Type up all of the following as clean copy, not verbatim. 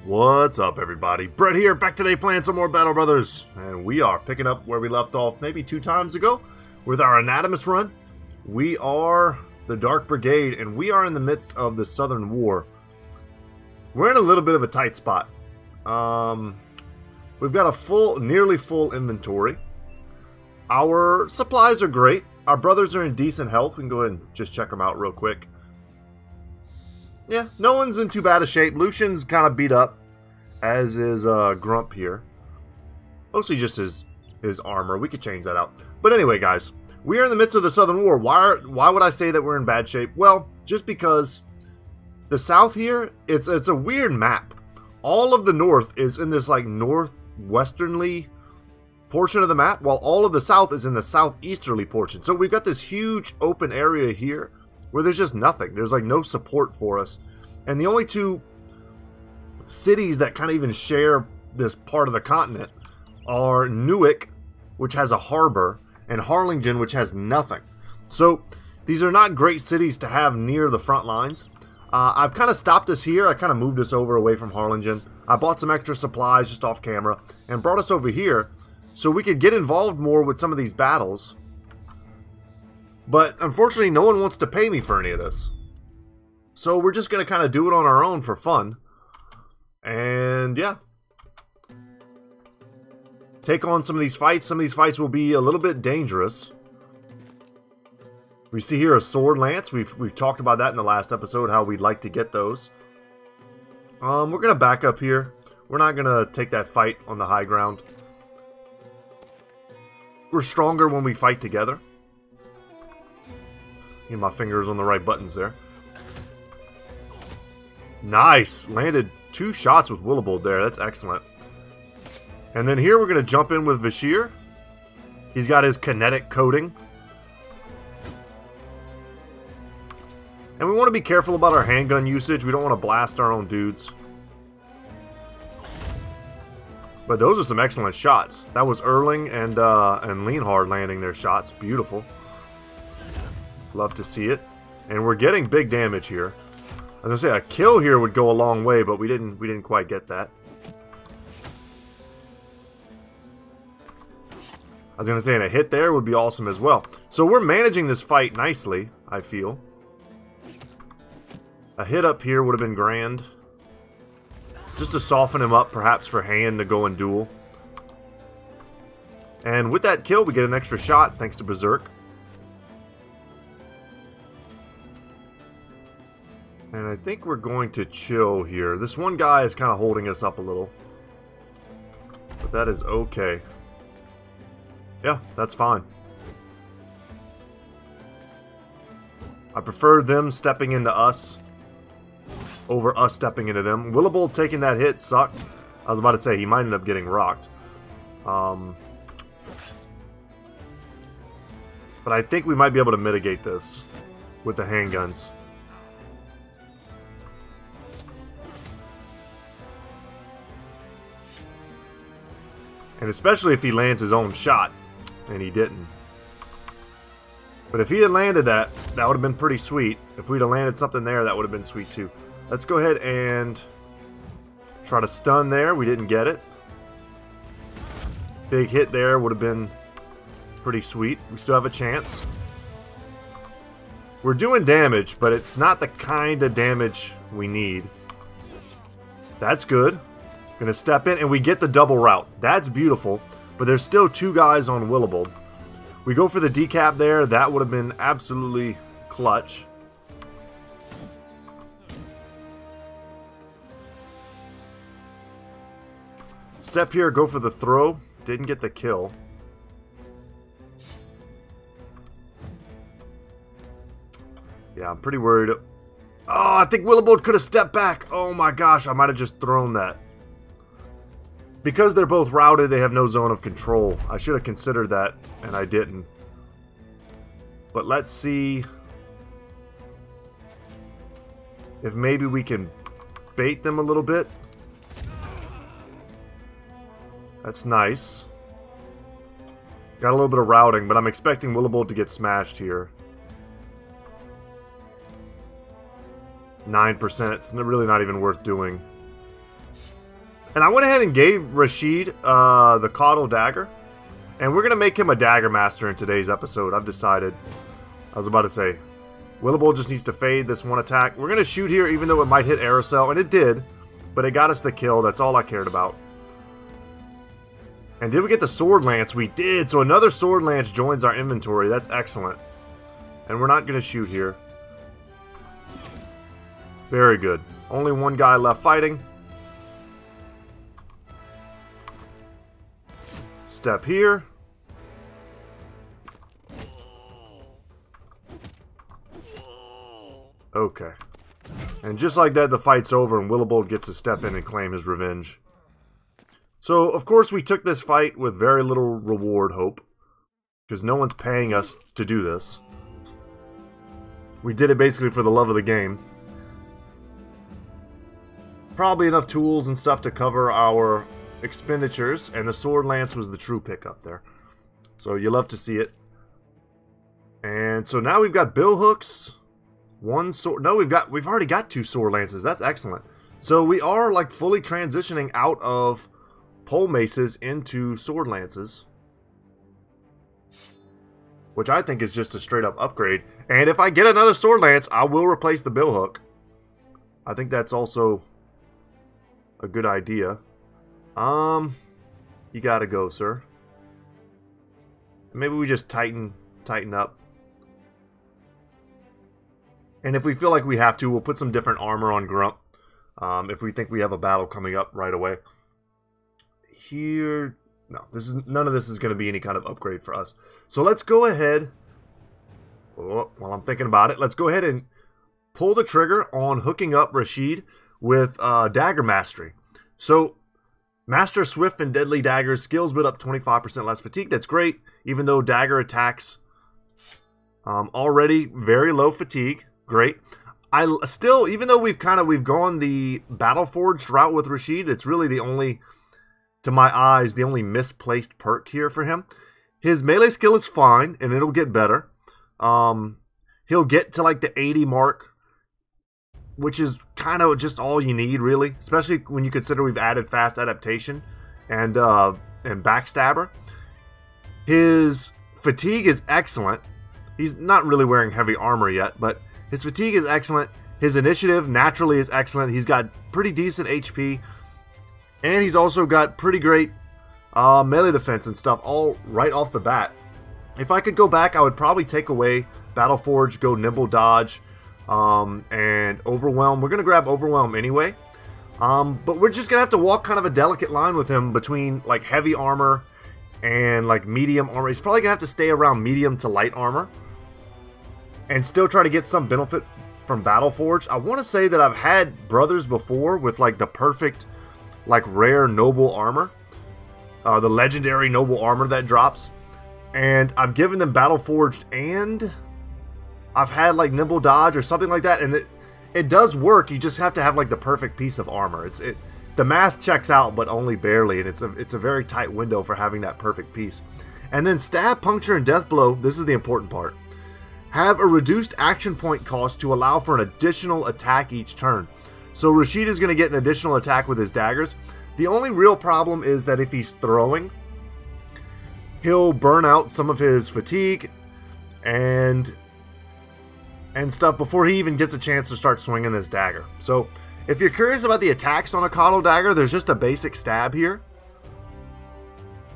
What's up, everybody? Brett here, back today playing some more Battle Brothers. And we are picking up where we left off maybe 2 times ago with our Anatomist run. We are the Dark Brigade, and we are in the midst of the Southern War. We're in a little bit of a tight spot. We've got a nearly full inventory. Our supplies are great. Our brothers are in decent health. We can go ahead and just check them out real quick. Yeah, no one's in too bad a shape. Lucian's kind of beat up, as is Grump here. Mostly just his armor. We could change that out. But anyway, guys, we are in the midst of the Southern War. Why would I say that we're in bad shape? Well, just because the South here, it's a weird map. All of the North is in this like northwesternly portion of the map, while all of the South is in the southeasterly portion. So we've got this huge open area here where there's just nothing. There's like no support for us. And the only 2 cities that kind of even share this part of the continent are Newark, which has a harbor, and Harlingen, which has nothing. So these are not great cities to have near the front lines. I've kind of stopped us here. I kind of moved us over away from Harlingen. I bought some extra supplies just off camera and brought us over here so we could get involved more with some of these battles. But unfortunately, no one wants to pay me for any of this. So we're just going to kind of do it on our own for fun. And yeah. Take on some of these fights. Some of these fights will be a little bit dangerous. We see here a sword lance. We've talked about that in the last episode, how we'd like to get those. We're going to back up here. We're not going to take that fight on the high ground. We're stronger when we fight together. Get my fingers on the right buttons there. Nice! Landed 2 shots with Willowbolt there. That's excellent. And then here we're going to jump in with Vashir. He's got his kinetic coating. And we want to be careful about our handgun usage. We don't want to blast our own dudes. But those are some excellent shots. That was Erling and Leonhard landing their shots. Beautiful. Love to see it. And we're getting big damage here. I was gonna say a kill here would go a long way, but we didn't quite get that. I was gonna say, and a hit there would be awesome as well. So we're managing this fight nicely, I feel. A hit up here would have been grand. Just to soften him up, perhaps for hand to go and duel. And with that kill, we get an extra shot, thanks to Berserk. And I think we're going to chill here. This one guy is kind of holding us up a little. But that is okay. Yeah, that's fine. I prefer them stepping into us over us stepping into them. Willowbolt taking that hit sucked. I was about to say he might end up getting rocked. But I think we might be able to mitigate this with the handguns. And especially if he lands his own shot. And he didn't. But if he had landed that, that would have been pretty sweet. If we'd have landed something there, that would have been sweet too. Let's go ahead and try to stun there. We didn't get it. Big hit there would have been pretty sweet. We still have a chance. We're doing damage, but it's not the kind of damage we need. That's good. Gonna step in, and we get the double route. That's beautiful, but there's still 2 guys on Willowbolt. We go for the decap there. That would have been absolutely clutch. Step here, go for the throw. Didn't get the kill. Yeah, I'm pretty worried. Oh, I think Willowbolt could have stepped back. Oh my gosh, I might have just thrown that. Because they're both routed, they have no zone of control. I should have considered that, and I didn't. But let's see if maybe we can bait them a little bit. That's nice. Got a little bit of routing, but I'm expecting Willowbolt to get smashed here. 9%. It's really not even worth doing. And I went ahead and gave Rashid the Caudal Dagger. And we're going to make him a Dagger Master in today's episode. I've decided. I was about to say, Willowbolt just needs to fade this one attack. We're going to shoot here even though it might hit Aerosol. And it did. But it got us the kill. That's all I cared about. And did we get the Sword Lance? We did. So another Sword Lance joins our inventory. That's excellent. And we're not going to shoot here. Very good. Only one guy left fighting. Step here. Okay. And just like that, the fight's over and Willowbolt gets to step in and claim his revenge. So, of course, we took this fight with very little reward hope. Because no one's paying us to do this. We did it basically for the love of the game. Probably enough tools and stuff to cover our expenditures. And the Sword Lance was the true pickup there. So, you love to see it. And so now we've got bill hooks. One sword. No, we've already got 2 Sword Lances. That's excellent. So, we are like fully transitioning out of pole maces into Sword Lances, which I think is just a straight up upgrade. And if I get another Sword Lance, I will replace the bill hook. I think that's also a good idea. You gotta go, sir. Maybe we just tighten up. And if we feel like we have to, we'll put some different armor on Grump. If we think we have a battle coming up right away. Here, no, none of this is going to be any kind of upgrade for us. So let's go ahead. While I'm thinking about it, let's go ahead and pull the trigger on hooking up Rashid with Dagger Mastery. So, Master Swift and Deadly Daggers, skills build up 25% less fatigue. That's great, even though dagger attacks already very low fatigue. Great. I still, even though we've gone the Battle Forged route with Rashid, it's really the only, to my eyes, the only misplaced perk here for him. His melee skill is fine, and it'll get better. He'll get to like the 80 mark, which is kind of just all you need, really. Especially when you consider we've added fast adaptation and backstabber. His fatigue is excellent. He's not really wearing heavy armor yet, but his fatigue is excellent. His initiative naturally is excellent. He's got pretty decent HP. And he's also got pretty great melee defense and stuff all right off the bat. If I could go back, I would probably take away Battle Forge, go Nimble Dodge, and Overwhelm. We're going to grab Overwhelm anyway. But we're just going to have to walk kind of a delicate line with him between like heavy armor and like medium armor. He's probably going to have to stay around medium to light armor. And still try to get some benefit from Battle Forge. I want to say that I've had brothers before with like the perfect, like rare noble armor. The legendary noble armor that drops. And I've given them Battle Forged and I've had like Nimble Dodge or something like that. And it does work. You just have to have like the perfect piece of armor. The math checks out, but only barely. And it's a very tight window for having that perfect piece. And then Stab, Puncture, and Death Blow. This is the important part. Have a reduced action point cost to allow for an additional attack each turn. So Rashid is going to get an additional attack with his daggers. The only real problem is that if he's throwing, he'll burn out some of his fatigue and stuff before he even gets a chance to start swinging this dagger. So if you're curious about the attacks on a Caudal Dagger, there's just a basic stab here.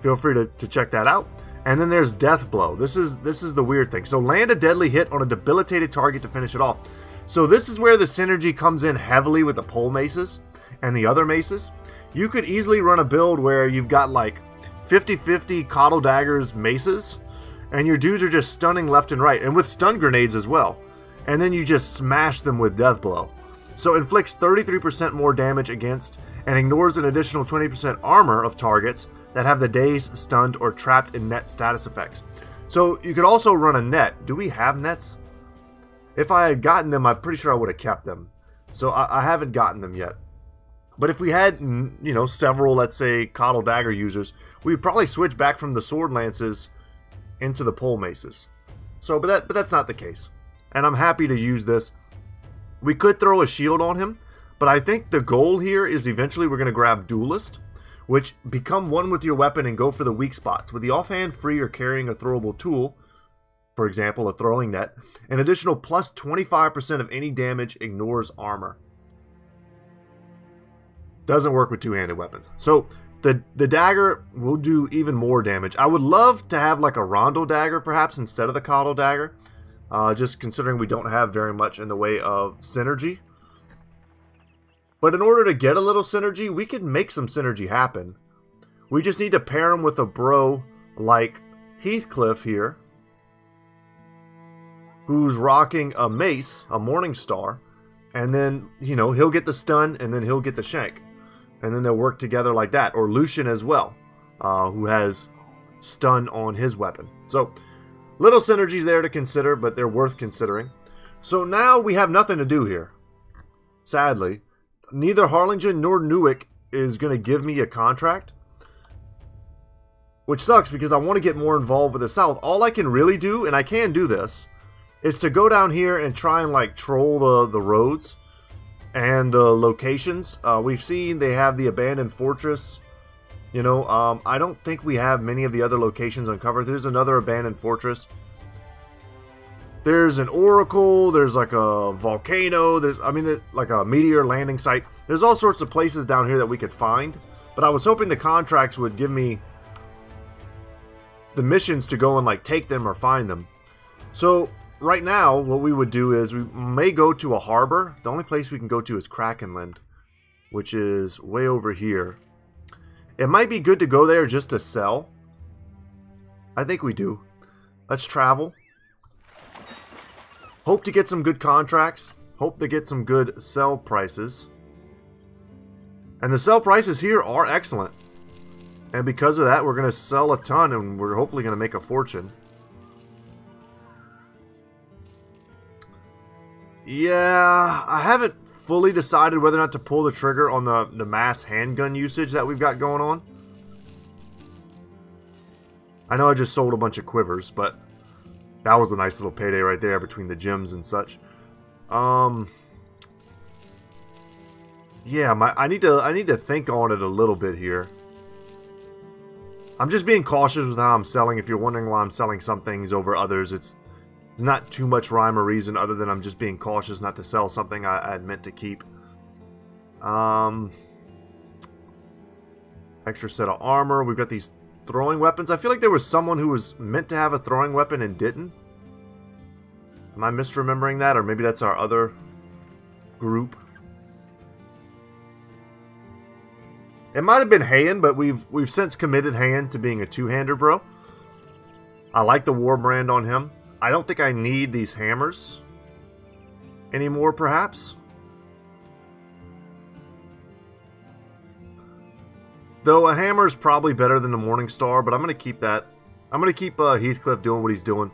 Feel free to check that out. And then there's Death Blow. This is the weird thing. So land a deadly hit on a debilitated target to finish it off. So this is where the synergy comes in heavily with the pole maces and the other maces. You could easily run a build where you've got like 50-50 Caudal Daggers maces, and your dudes are just stunning left and right, and with stun grenades as well. And then you just smash them with Death Blow. So inflicts 33% more damage against and ignores an additional 20% armor of targets that have the dazed, stunned, or trapped in net status effects. So you could also run a net. Do we have nets? If I had gotten them, I'm pretty sure I would have kept them. So I haven't gotten them yet. But if we had, you know, several, let's say, Caudal Dagger users, we'd probably switch back from the Sword Lances into the pole maces. So, but that's not the case. And I'm happy to use this. We could throw a shield on him, But I think the goal here is eventually we're going to grab Duelist, which become one with your weapon and go for the weak spots. With the offhand, free, or carrying a throwable tool, for example, a throwing net, an additional plus 25% of any damage ignores armor. Doesn't work with two-handed weapons. So the dagger will do even more damage. I would love to have like a rondo dagger perhaps instead of the coddle dagger. Just considering we don't have very much in the way of synergy. But in order to get a little synergy, we can make some synergy happen. We just need to pair him with a bro like Heathcliff here, who's rocking a mace, a Morning Star, and then, you know, he'll get the stun and then he'll get the shank. And then they'll work together like that. Or Lucian as well, who has stun on his weapon. So, little synergies there to consider, but they're worth considering. So now we have nothing to do here. Sadly. Neither Harlingen nor Newick is going to give me a contract. Which sucks because I want to get more involved with the South. All I can really do, and I can do this, is to go down here and try and like troll the roads and the locations. We've seen they have the abandoned fortress. You know, I don't think we have many of the other locations uncovered. There's another abandoned fortress. There's an oracle. There's like a volcano. There's like a meteor landing site. There's all sorts of places down here that we could find. But I was hoping the contracts would give me the missions to go and like take them or find them. So right now, what we would do is we may go to a harbor. The only place we can go to is Krakenland, which is way over here. It might be good to go there just to sell. I think we do. Let's travel. Hope to get some good contracts. Hope to get some good sell prices. And the sell prices here are excellent. And because of that, we're going to sell a ton and we're hopefully going to make a fortune. Yeah, I haven't fully decided whether or not to pull the trigger on the mass handgun usage that we've got going on. I know I just sold a bunch of quivers, but that was a nice little payday right there between the gems and such. Yeah, I need to think on it a little bit here. I'm just being cautious with how I'm selling. If you're wondering why I'm selling some things over others, it's not too much rhyme or reason other than I'm just being cautious not to sell something I had meant to keep. Extra set of armor. We've got these throwing weapons. I feel like there was someone who was meant to have a throwing weapon and didn't. Am I misremembering that? Or maybe that's our other group. It might have been Hayan, but we've since committed Hayan to being a two-hander bro. I like the war brand on him. I don't think I need these hammers anymore, perhaps. Though a hammer is probably better than the Morning Star, but I'm going to keep that. I'm going to keep Heathcliff doing what he's doing.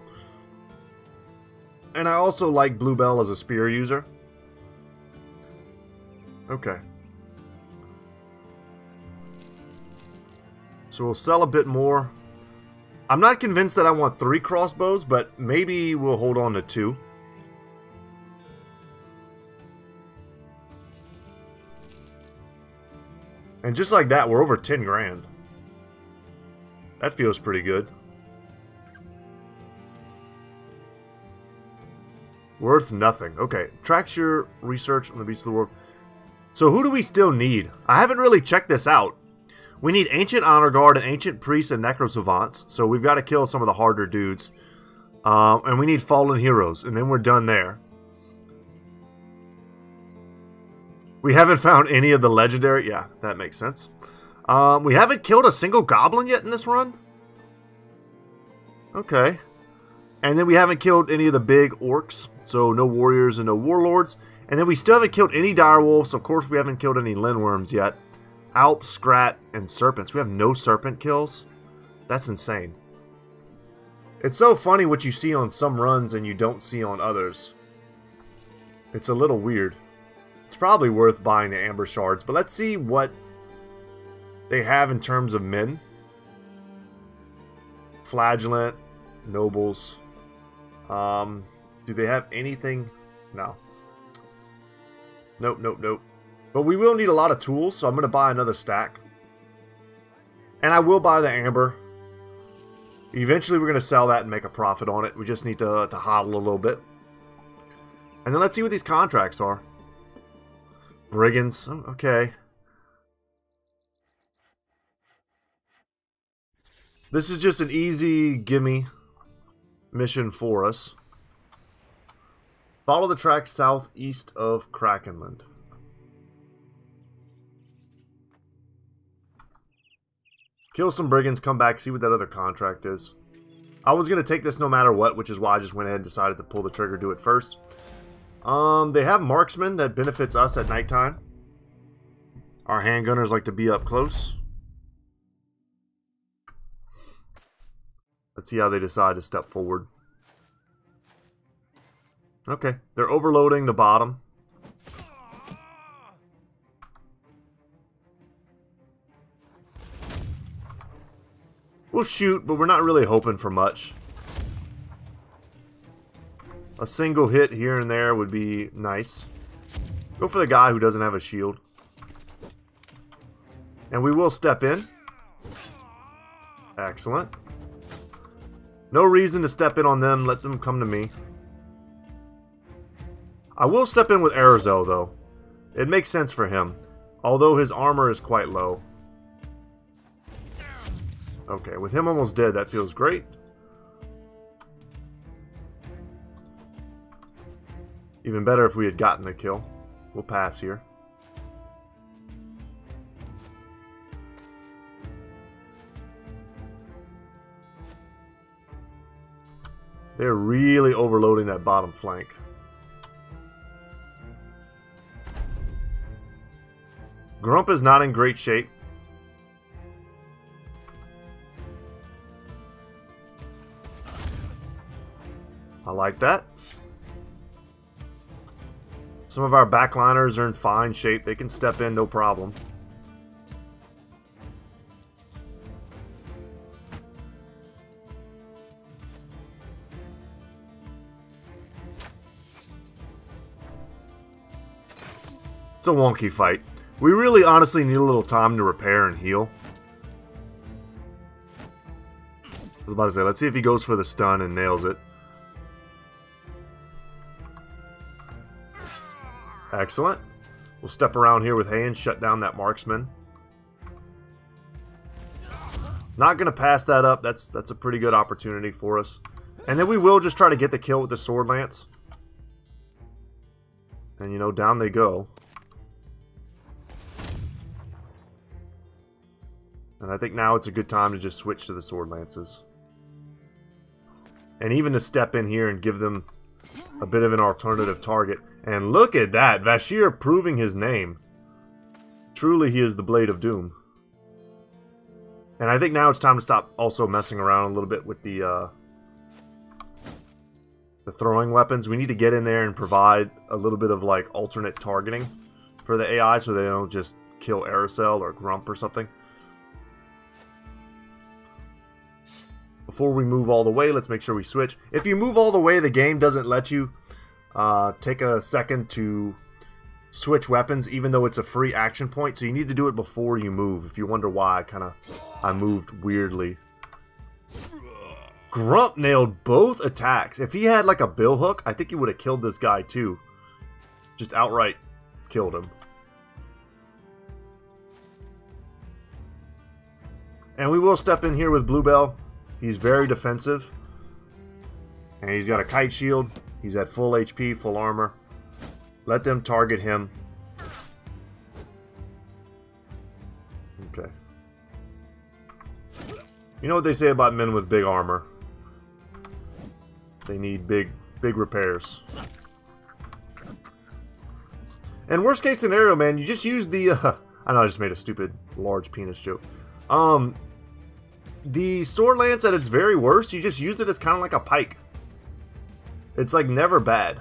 And I also like Bluebell as a spear user. Okay. So we'll sell a bit more. I'm not convinced that I want 3 crossbows, but maybe we'll hold on to 2. And just like that, we're over 10 grand. That feels pretty good. Worth nothing. Okay, tracks your research on the Beast of the World. So who do we still need? I haven't really checked this out. We need Ancient Honor Guard and Ancient Priests and Necrosavants. So we've got to kill some of the harder dudes. And we need Fallen Heroes. And then we're done there. We haven't found any of the legendary. Yeah, that makes sense. We haven't killed a single goblin yet in this run. Okay. And then we haven't killed any of the big orcs. So no warriors and no warlords. And then we still haven't killed any direwolves. Of course, we haven't killed any lindworms yet. Alp, Scrat, and serpents. We have no serpent kills. That's insane. It's so funny what you see on some runs and you don't see on others. It's a little weird. It's probably worth buying the Amber Shards, but let's see what they have in terms of men. Flagellant, Nobles. Do they have anything? No. Nope, nope, nope. But we will need a lot of tools, so I'm going to buy another stack. And I will buy the amber. Eventually we're going to sell that and make a profit on it. We just need to hodl a little bit. And then let's see what these contracts are. Brigands. Oh, okay. This is just an easy gimme mission for us. Follow the track southeast of Krakenland. Kill some brigands, come back, see what that other contract is. I was going to take this no matter what, which is why I just went ahead and decided to pull the trigger, do it first. They have marksmen that benefits us at nighttime. Our handgunners like to be up close. Let's see how they decide to step forward. Okay, they're overloading the bottom. We'll shoot, but we're not really hoping for much. A single hit here and there would be nice. Go for the guy who doesn't have a shield. And we will step in. Excellent. No reason to step in on them. Let them come to me. I will step in with Arazel, though. It makes sense for him. Although his armor is quite low. Okay, with him almost dead, that feels great. Even better if we had gotten the kill. We'll pass here. They're really overloading that bottom flank. Grump is not in great shape. I like that. Some of our backliners are in fine shape. They can step in, no problem. It's a wonky fight. We really honestly need a little time to repair and heal. I was about to say, let's see if he goes for the stun and nails it. Excellent. We'll step around here with Hay and shut down that marksman. Not going to pass that up. That's a pretty good opportunity for us. And then we will just try to get the kill with the sword lance. And you know, down they go. And I think now it's a good time to just switch to the sword lances. And even to step in here and give them a bit of an alternative target. And look at that! Vashir proving his name. Truly he is the Blade of Doom. And I think now it's time to stop also messing around a little bit with the throwing weapons. We need to get in there and provide a little bit of like alternate targeting for the AI so they don't just kill Aerosel or Grump or something. Before we move all the way, let's make sure we switch. If you move all the way, the game doesn't let you take a second to switch weapons, even though it's a free action point. So you need to do it before you move. If you wonder why I moved weirdly. Grump nailed both attacks. If he had like a bill hook, I think he would have killed this guy too. Just outright killed him. And we will step in here with Bluebell. He's very defensive. And he's got a kite shield. He's at full HP, full armor. Let them target him. Okay. You know what they say about men with big armor? They need big repairs. And worst case scenario, man, you just use the... I know I just made a stupid large penis joke. The sword lance at its very worst, you just use it as kind of like a pike. It's like never bad.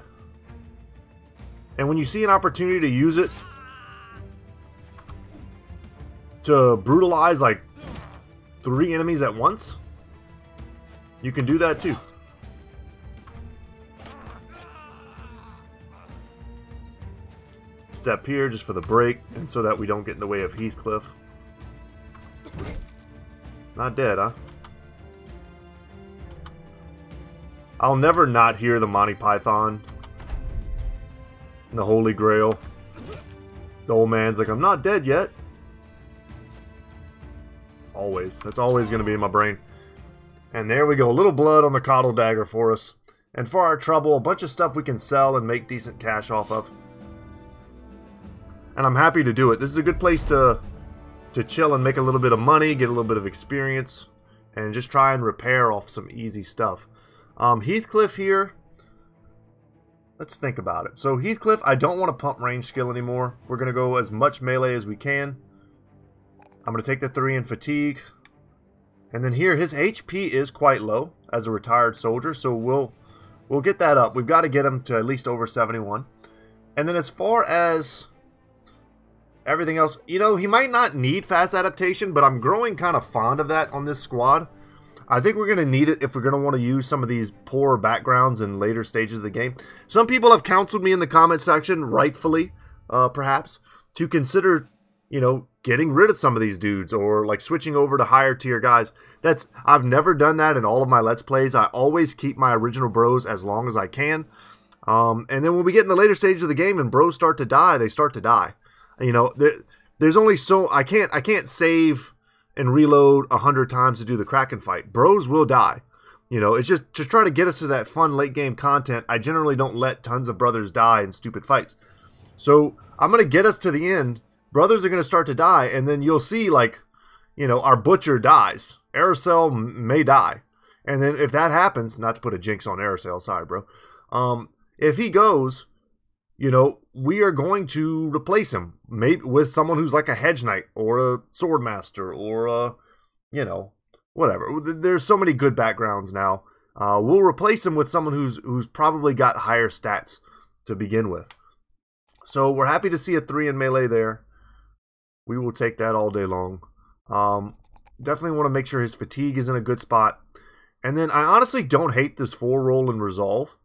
And when you see an opportunity to use it to brutalize like 3 enemies at once, you can do that too. step here just for the break and so that we don't get in the way of Heathcliff. Not dead, huh? I'll never not hear the Monty Python. The Holy Grail. The old man's like, I'm not dead yet. Always. That's always going to be in my brain. And there we go. A little blood on the Coddle Dagger for us. And for our trouble, a bunch of stuff we can sell and make decent cash off of. And I'm happy to do it. This is a good place to chill and make a little bit of money, get a little bit of experience, and just try and repair off some easy stuff. Heathcliff here. Let's think about it. So Heathcliff, I don't want to pump range skill anymore. We're going to go as much melee as we can. I'm going to take the 3 in fatigue. And then here, his HP is quite low as a retired soldier, so we'll get that up. We've got to get him to at least over 71. And then as far as everything else, you know, he might not need fast adaptation, but I'm growing kind of fond of that on this squad. I think we're going to need it if we're going to want to use some of these poor backgrounds in later stages of the game. Some people have counseled me in the comment section, rightfully, perhaps, to consider, you know, getting rid of some of these dudes or like switching over to higher tier guys. I've never done that in all of my Let's Plays. I always keep my original bros as long as I can. And then when we get in the later stages of the game and bros start to die, they start to die. You know, there's only so I can't save and reload 100 times to do the Kraken fight. Bros will die. You know, it's just to try to get us to that fun late game content. I generally don't let tons of brothers die in stupid fights. So I'm going to get us to the end. Brothers are going to start to die, and then you'll see, like, you know, our butcher dies. Aracel may die. And then if that happens, not to put a jinx on Aracel, sorry, bro. If he goes, you know, we are going to replace him. Maybe with someone who's like a hedge knight or a sword master or a, you know, whatever. There's so many good backgrounds now. We'll replace him with someone who's probably got higher stats to begin with. So we're happy to see a 3 in melee there. We will take that all day long. Definitely want to make sure his fatigue is in a good spot. And then I honestly don't hate this 4 roll and resolve.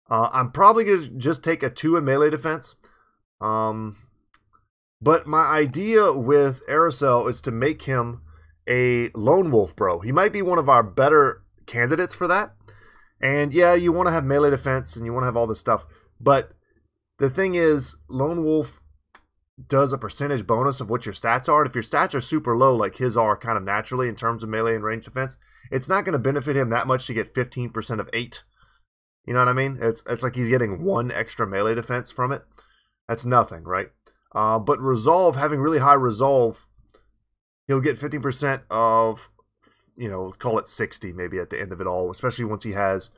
I'm probably going to just take a 2 in melee defense. But my idea with Aracel is to make him a lone wolf bro. He might be one of our better candidates for that. And yeah, you want to have melee defense and you want to have all this stuff. But the thing is, lone wolf does a percentage bonus of what your stats are. And if your stats are super low, like his are kind of naturally in terms of melee and range defense, it's not going to benefit him that much to get 15% of 8. You know what I mean? It's like he's getting 1 extra melee defense from it. That's nothing, right? But resolve, having really high resolve, he'll get 15% of, you know, call it 60 maybe at the end of it all, especially once he has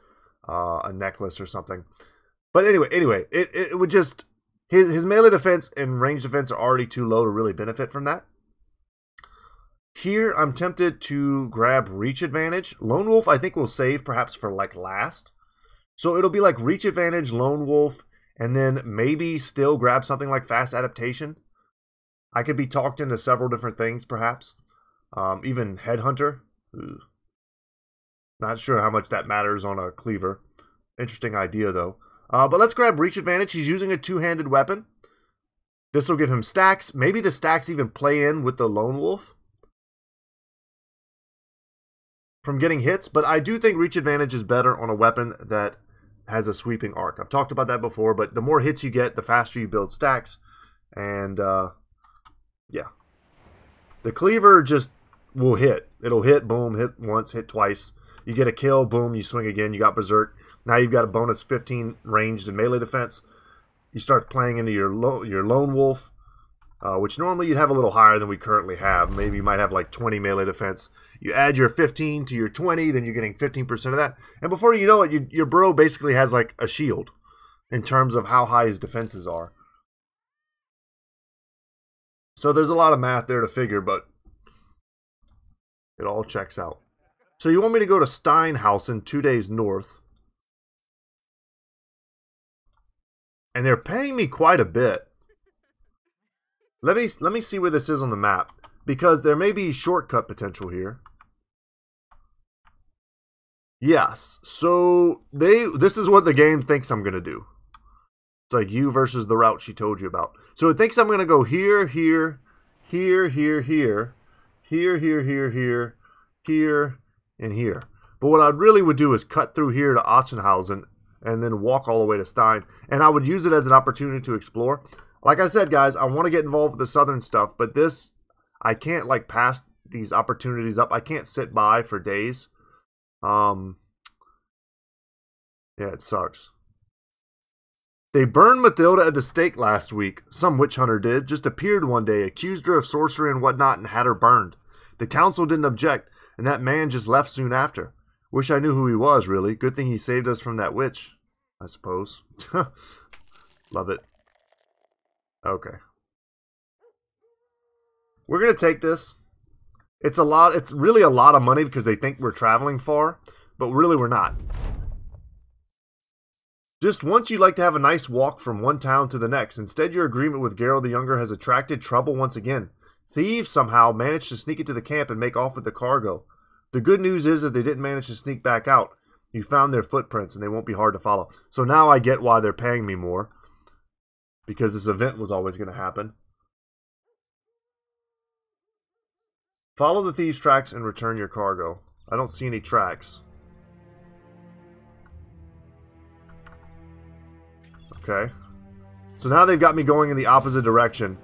a necklace or something. But anyway, it would just, his melee defense and range defense are already too low to really benefit from that. Here, I'm tempted to grab reach advantage. Lone wolf, I think, will save perhaps for like last. So it'll be like reach advantage, lone wolf, and then maybe still grab something like fast adaptation. I could be talked into several different things, perhaps. Even headhunter. Ooh. Not sure how much that matters on a cleaver. Interesting idea, though. But let's grab reach advantage. He's using a 2-handed weapon. This will give him stacks. Maybe the stacks even play in with the lone wolf from getting hits. But I do think reach advantage is better on a weapon that has a sweeping arc. I've talked about that before, but the more hits you get, the faster you build stacks. And, yeah. The cleaver just will hit. It'll hit, boom, hit once, hit twice. You get a kill, boom, you swing again, you got berserk. Now you've got a bonus 15 ranged and melee defense. You start playing into your lone wolf, which normally you'd have a little higher than we currently have. Maybe you might have like 20 melee defense. You add your 15 to your 20, then you're getting 15% of that. And before you know it, your bro basically has like a shield in terms of how high his defenses are. So there's a lot of math there to figure, but it all checks out. So you want me to go to Steinhausen 2 days north. And they're paying me quite a bit. Let me see where this is on the map, because there may be shortcut potential here. Yes, so this is what the game thinks I'm going to do. It's like you versus the route she told you about. So it thinks I'm going to go here, here, here, here, here, here, here, here, here, here, and here. But what I really would do is cut through here to Ostenhausen and then walk all the way to Stein. And I would use it as an opportunity to explore. Like I said, guys, I want to get involved with the southern stuff, but this, I can't like pass these opportunities up. I can't sit by for days. Yeah, it sucks. They burned Mathilda at the stake last week. Some witch hunter did. Just appeared one day, accused her of sorcery and whatnot, and had her burned. The council didn't object, and that man just left soon after. Wish I knew who he was, really. Good thing he saved us from that witch, I suppose. Love it. Okay. We're going to take this. It's a lot. It's really a lot of money because they think we're traveling far, but really we're not. Just once you'd like to have a nice walk from one town to the next. Instead, your agreement with Geralt the Younger has attracted trouble once again. Thieves somehow managed to sneak into the camp and make off with the cargo. The good news is that they didn't manage to sneak back out. You found their footprints and they won't be hard to follow. So now I get why they're paying me more. Because this event was always going to happen. Follow the thieves' tracks and return your cargo. I don't see any tracks. Okay. So now they've got me going in the opposite direction.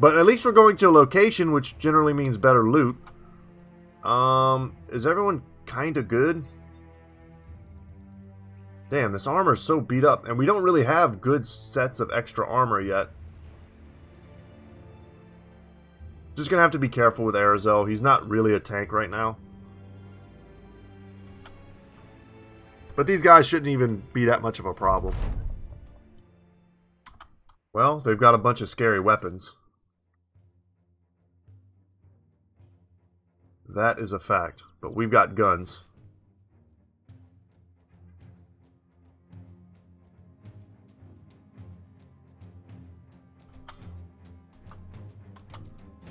But at least we're going to a location, which generally means better loot. Is everyone kind of good? Damn, this armor's so beat up. And we don't really have good sets of extra armor yet. Just gonna have to be careful with Arazel. He's not really a tank right now. But these guys shouldn't even be that much of a problem. Well, they've got a bunch of scary weapons. That is a fact. But we've got guns.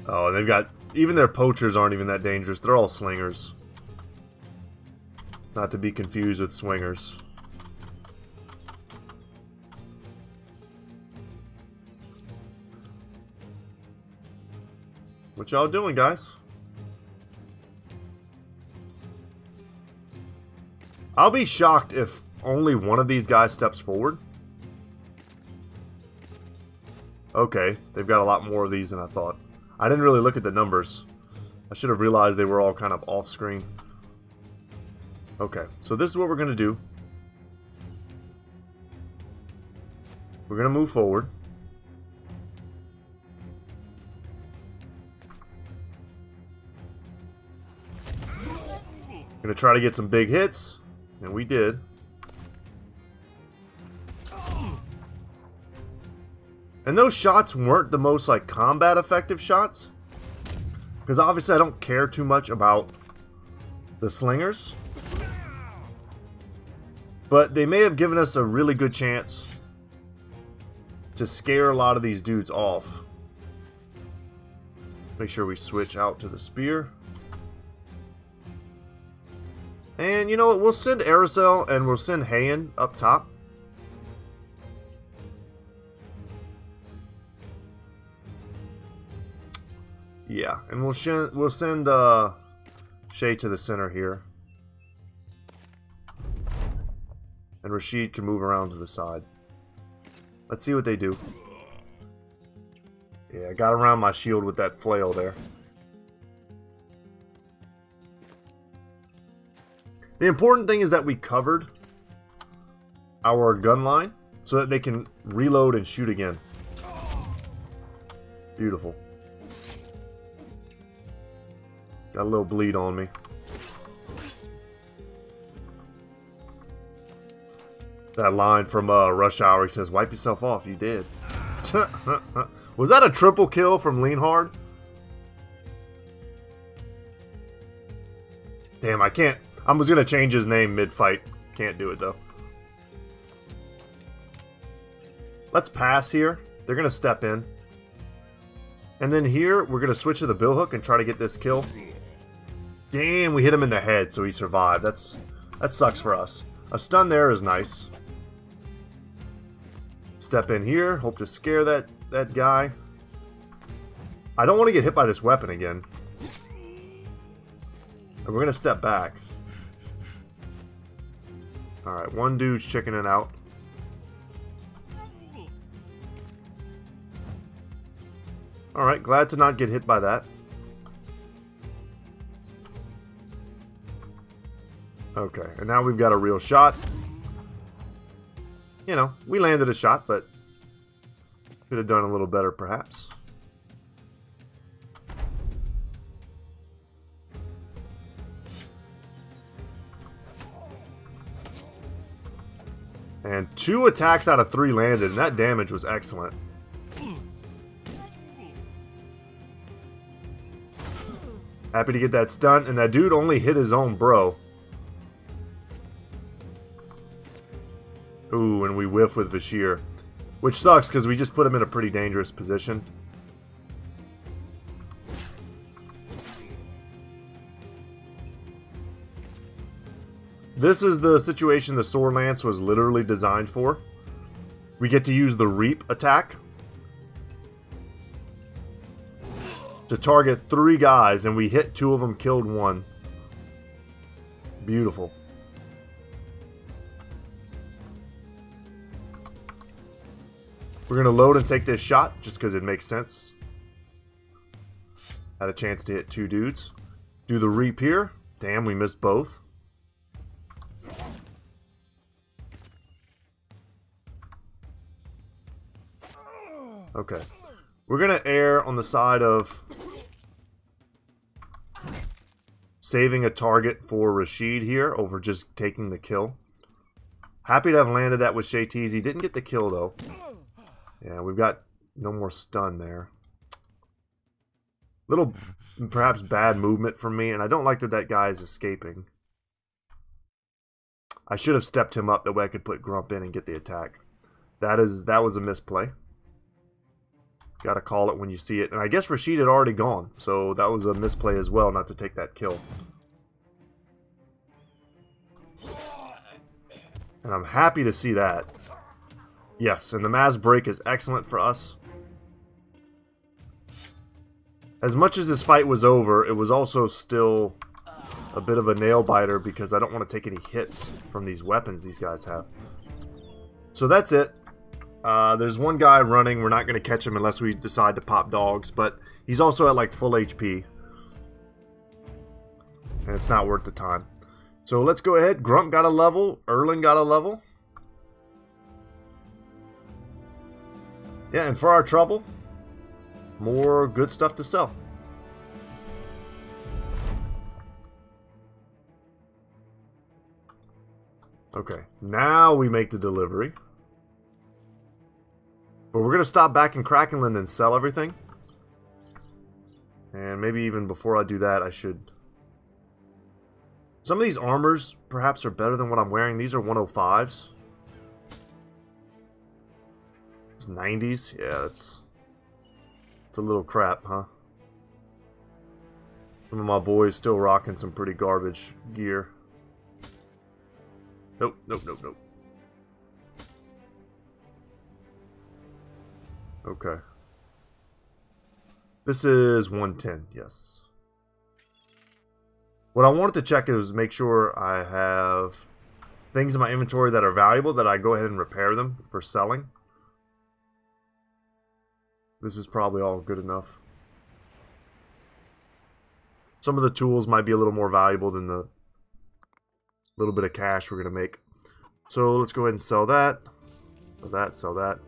Oh, they've got... Even their poachers aren't even that dangerous. They're all slingers. Not to be confused with swingers. What y'all doing, guys? I'll be shocked if only one of these guys steps forward. Okay, they've got a lot more of these than I thought. I didn't really look at the numbers. I should have realized they were all kind of off screen. Okay, so this is what we're going to do. We're going to move forward. Going to try to get some big hits, and we did. And those shots weren't the most like combat effective shots, because obviously I don't care too much about the slingers, but they may have given us a really good chance to scare a lot of these dudes off. Make sure we switch out to the spear. And you know what, we'll send Arazel and we'll send Hayen up top. Yeah, and we'll send Shay to the center here. And Rashid can move around to the side. Let's see what they do. Yeah, I got around my shield with that flail there. The important thing is that we covered our gun line so that they can reload and shoot again. Beautiful. Got a little bleed on me. That line from Rush Hour, he says, "Wipe yourself off." You did. Was that a triple kill from Leanhard? Damn, I can't. I was going to change his name mid-fight. Can't do it, though. Let's pass here. They're going to step in. And then here, we're going to switch to the billhook and try to get this kill. Damn, we hit him in the head, so he survived. That sucks for us. A stun there is nice. Step in here. Hope to scare that guy. I don't want to get hit by this weapon again. And we're going to step back. Alright, one dude's chickening out. Alright, glad to not get hit by that. Okay, and now we've got a real shot. You know, we landed a shot, but could have done a little better perhaps. And 2 attacks out of 3 landed, and that damage was excellent. Happy to get that stunt, and that dude only hit his own bro. Ooh, and we whiff with Vashir. Which sucks, because we just put him in a pretty dangerous position. This is the situation the Sword Lance was literally designed for. We get to use the Reap attack to target 3 guys, and we hit 2 of them, killed 1. Beautiful. We're going to load and take this shot, just because it makes sense. Had a chance to hit 2 dudes. Do the Reap here. Damn, we missed both. Okay. We're going to err on the side of saving a target for Rashid here over just taking the kill. Happy to have landed that with Shayteez. He didn't get the kill, though. Yeah, we've got no more stun there. Little, perhaps, bad movement from me, and I don't like that that guy is escaping. I should have stepped him up, that way I could put Grump in and get the attack. That was a misplay. Gotta call it when you see it. And I guess Rashid had already gone, so that was a misplay as well, not to take that kill. And I'm happy to see that. Yes, and the Maz break is excellent for us. As much as this fight was over, it was also still a bit of a nail biter because I don't want to take any hits from these weapons these guys have. So that's it. There's one guy running. We're not going to catch him unless we decide to pop dogs, but he's also at like full HP. And it's not worth the time. So let's go ahead. Grump got a level. Erlen got a level. Yeah, and for our trouble, more good stuff to sell. Okay, now we make the delivery. But we're going to stop back in Krakenland and sell everything. And maybe even before I do that, I should... Some of these armors perhaps are better than what I'm wearing. These are 105s. It's 90s. Yeah, it's a little crap, huh? Some of my boys still rocking some pretty garbage gear. Nope, nope, nope, nope. Okay. This is 110, yes. What I wanted to check is make sure I have things in my inventory that are valuable, that I go ahead and repair them for selling. This is probably all good enough. Some of the tools might be a little more valuable than the little bit of cash we're going to make. So let's go ahead and sell that. Sell that, sell that.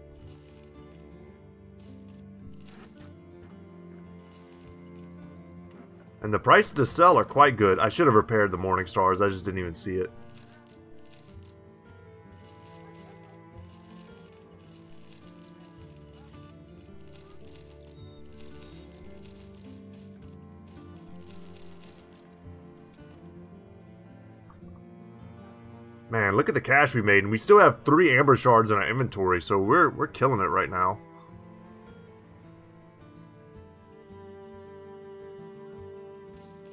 And the prices to sell are quite good. I should have repaired the Morning Stars. I just didn't even see it. Man, look at the cash we made. And we still have 3 Amber Shards in our inventory. So we're killing it right now.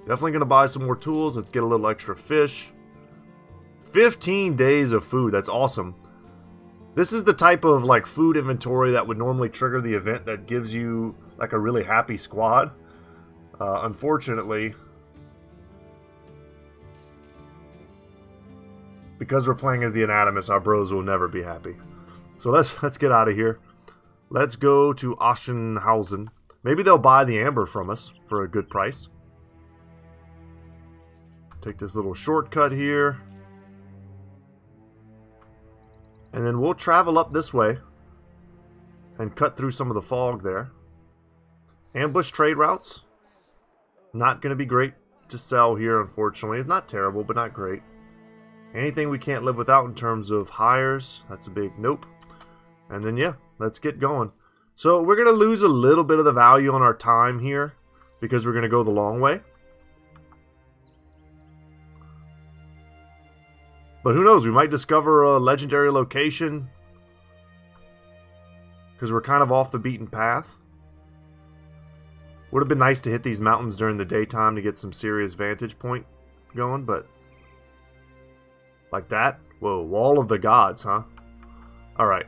Definitely going to buy some more tools. Let's get a little extra fish. 15 days of food. That's awesome. This is the type of like food inventory that would normally trigger the event that gives you like a really happy squad. Unfortunately, because we're playing as the Anatomist, our bros will never be happy. So let's get out of here. Let's go to Oschenhausen. Maybe they'll buy the amber from us for a good price. Take this little shortcut here. And then we'll travel up this way and cut through some of the fog there. Ambush trade routes. Not going to be great to sell here, unfortunately. It's not terrible, but not great. Anything we can't live without in terms of hires. That's a big nope. And then, yeah, let's get going. So we're going to lose a little bit of the value on our time here because we're going to go the long way. But who knows, we might discover a legendary location because we're kind of off the beaten path. Would have been nice to hit these mountains during the daytime to get some serious vantage point going, but like that? Whoa, Wall of the Gods, huh? Alright.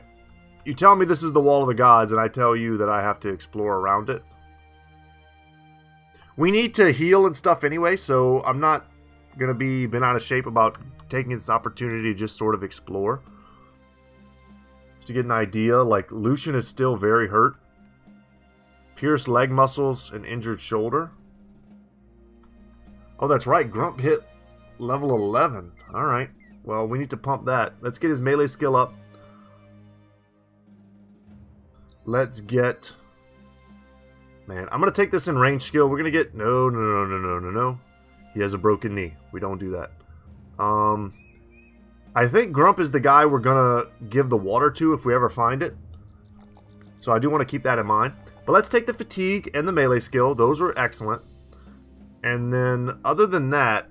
You tell me this is the Wall of the Gods, and I tell you that I have to explore around it. We need to heal and stuff anyway, so I'm not going to be bent out of shape about taking this opportunity to just sort of explore. Just to get an idea, like, Lucian is still very hurt. Pierced leg muscles and injured shoulder. Oh, that's right, Grump hit level 11. Alright, well, we need to pump that. Let's get his melee skill up. Let's get... Man, I'm going to take this in range skill. We're going to get... No. He has a broken knee. We don't do that. I think Grump is the guy we're going to give the water to if we ever find it. So I do want to keep that in mind. But let's take the fatigue and the melee skill. Those were excellent. And then, other than that...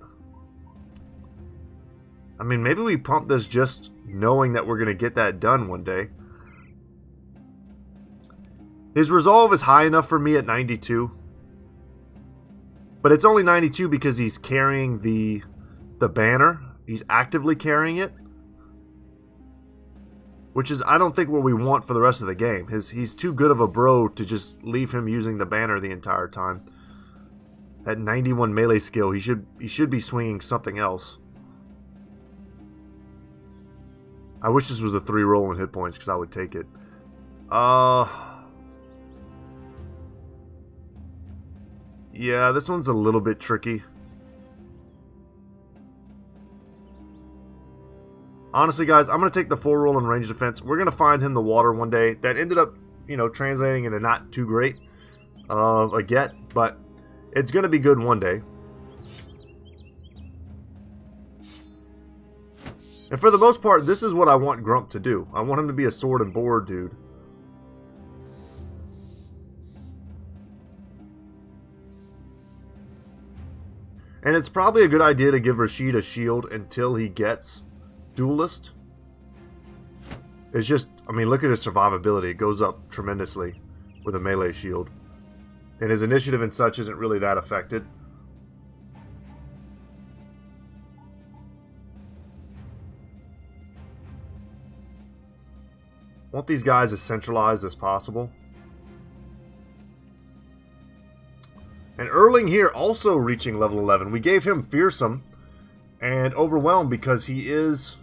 I mean, maybe we pump this just knowing that we're going to get that done one day. His resolve is high enough for me at 92. But it's only 92 because he's carrying the banner. He's actively carrying it. Which is, I don't think, what we want for the rest of the game. He's too good of a bro to just leave him using the banner the entire time. At 91 melee skill, he should be swinging something else. I wish this was a 3 rolling hit points because I would take it. Yeah, this one's a little bit tricky. Honestly, guys, I'm going to take the 4 roll in range defense. We're going to find him the water one day. That ended up, you know, translating into not too great a get, but it's going to be good one day. And for the most part, this is what I want Grump to do. I want him to be a sword and board dude. And it's probably a good idea to give Rashid a shield until he gets Duelist. It's just, I mean, look at his survivability. It goes up tremendously with a melee shield. And his initiative and such isn't really that affected. Want these guys as centralized as possible. And Erling here also reaching level 11. We gave him Fearsome and Overwhelmed because he is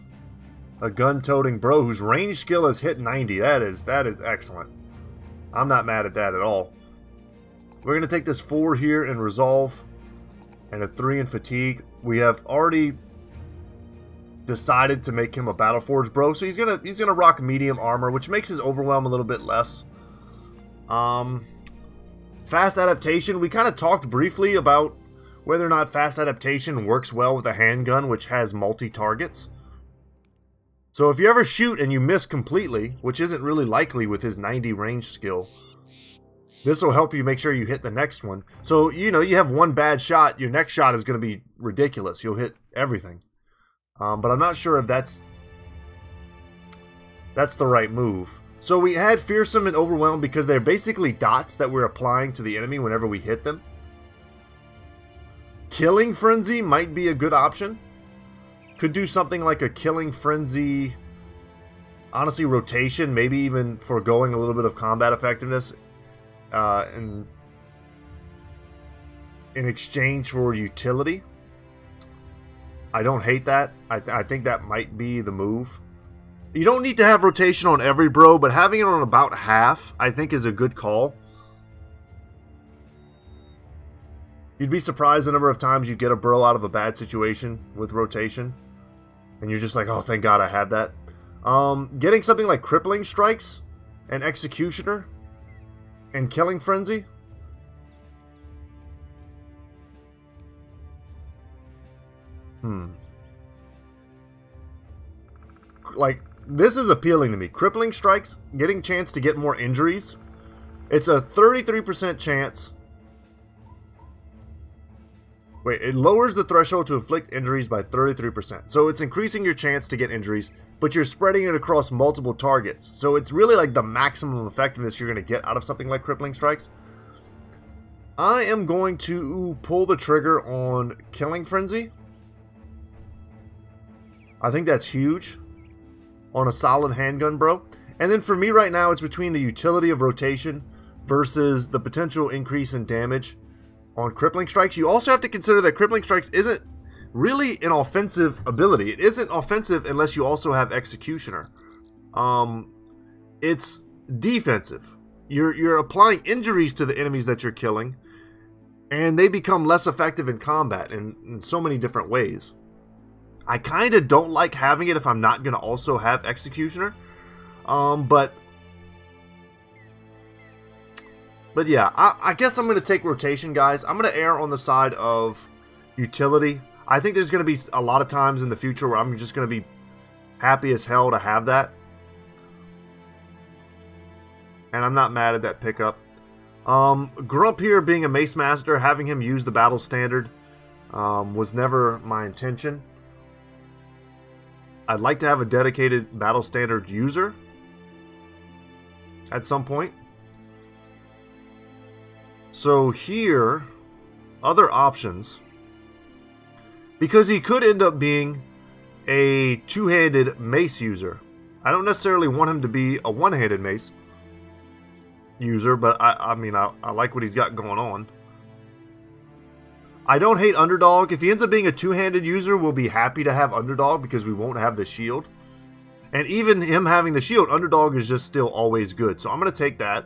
a gun-toting bro whose range skill has hit 90. That is excellent. I'm not mad at that at all. We're going to take this 4 here in Resolve and a 3 in Fatigue. We have already decided to make him a Battleforged bro, so he's gonna rock medium armor, which makes his Overwhelm a little bit less. Fast adaptation, we kind of talked briefly about whether or not fast adaptation works well with a handgun, which has multi-targets. So if you ever shoot and you miss completely, which isn't really likely with his 90 range skill, this will help you make sure you hit the next one. So, you know, you have one bad shot, your next shot is going to be ridiculous. You'll hit everything. But I'm not sure if that's the right move. So we had Fearsome and Overwhelmed because they're basically dots that we're applying to the enemy whenever we hit them. Killing Frenzy might be a good option. Could do something like a Killing Frenzy honestly, rotation, maybe even foregoing a little bit of combat effectiveness in exchange for utility. I don't hate that. I think that might be the move. You don't need to have rotation on every bro, but having it on about half, I think, is a good call. You'd be surprised the number of times you get a bro out of a bad situation with rotation. And you're just like, oh, thank God I had that. Getting something like Crippling Strikes and Executioner and Killing Frenzy. Like, this is appealing to me. Crippling Strikes, getting chance to get more injuries. It's a 33% chance. Wait, it lowers the threshold to inflict injuries by 33%. So it's increasing your chance to get injuries, but you're spreading it across multiple targets. So it's really like the maximum effectiveness you're going to get out of something like Crippling Strikes. I am going to pull the trigger on Killing Frenzy. I think that's huge on a solid handgun bro. And then for me right now, it's between the utility of rotation versus the potential increase in damage on Crippling Strikes. You also have to consider that Crippling Strikes isn't really an offensive ability. It isn't offensive unless you also have Executioner. It's defensive. You're applying injuries to the enemies that you're killing, and they become less effective in combat in so many different ways. I kind of don't like having it if I'm not going to also have Executioner. But yeah, I guess I'm going to take rotation, guys. I'm going to err on the side of utility. I think there's going to be a lot of times in the future where I'm just going to be happy as hell to have that. And I'm not mad at that pickup. Grump here being a Mace Master, having him use the battle standard was never my intention. I'd like to have a dedicated battle standard user at some point. So here, other options. Because he could end up being a two-handed mace user. I don't necessarily want him to be a one-handed mace user, but I mean, I like what he's got going on. I don't hate Underdog. If he ends up being a two-handed user, we'll be happy to have Underdog because we won't have the shield. And even him having the shield, Underdog is just still always good. So I'm going to take that.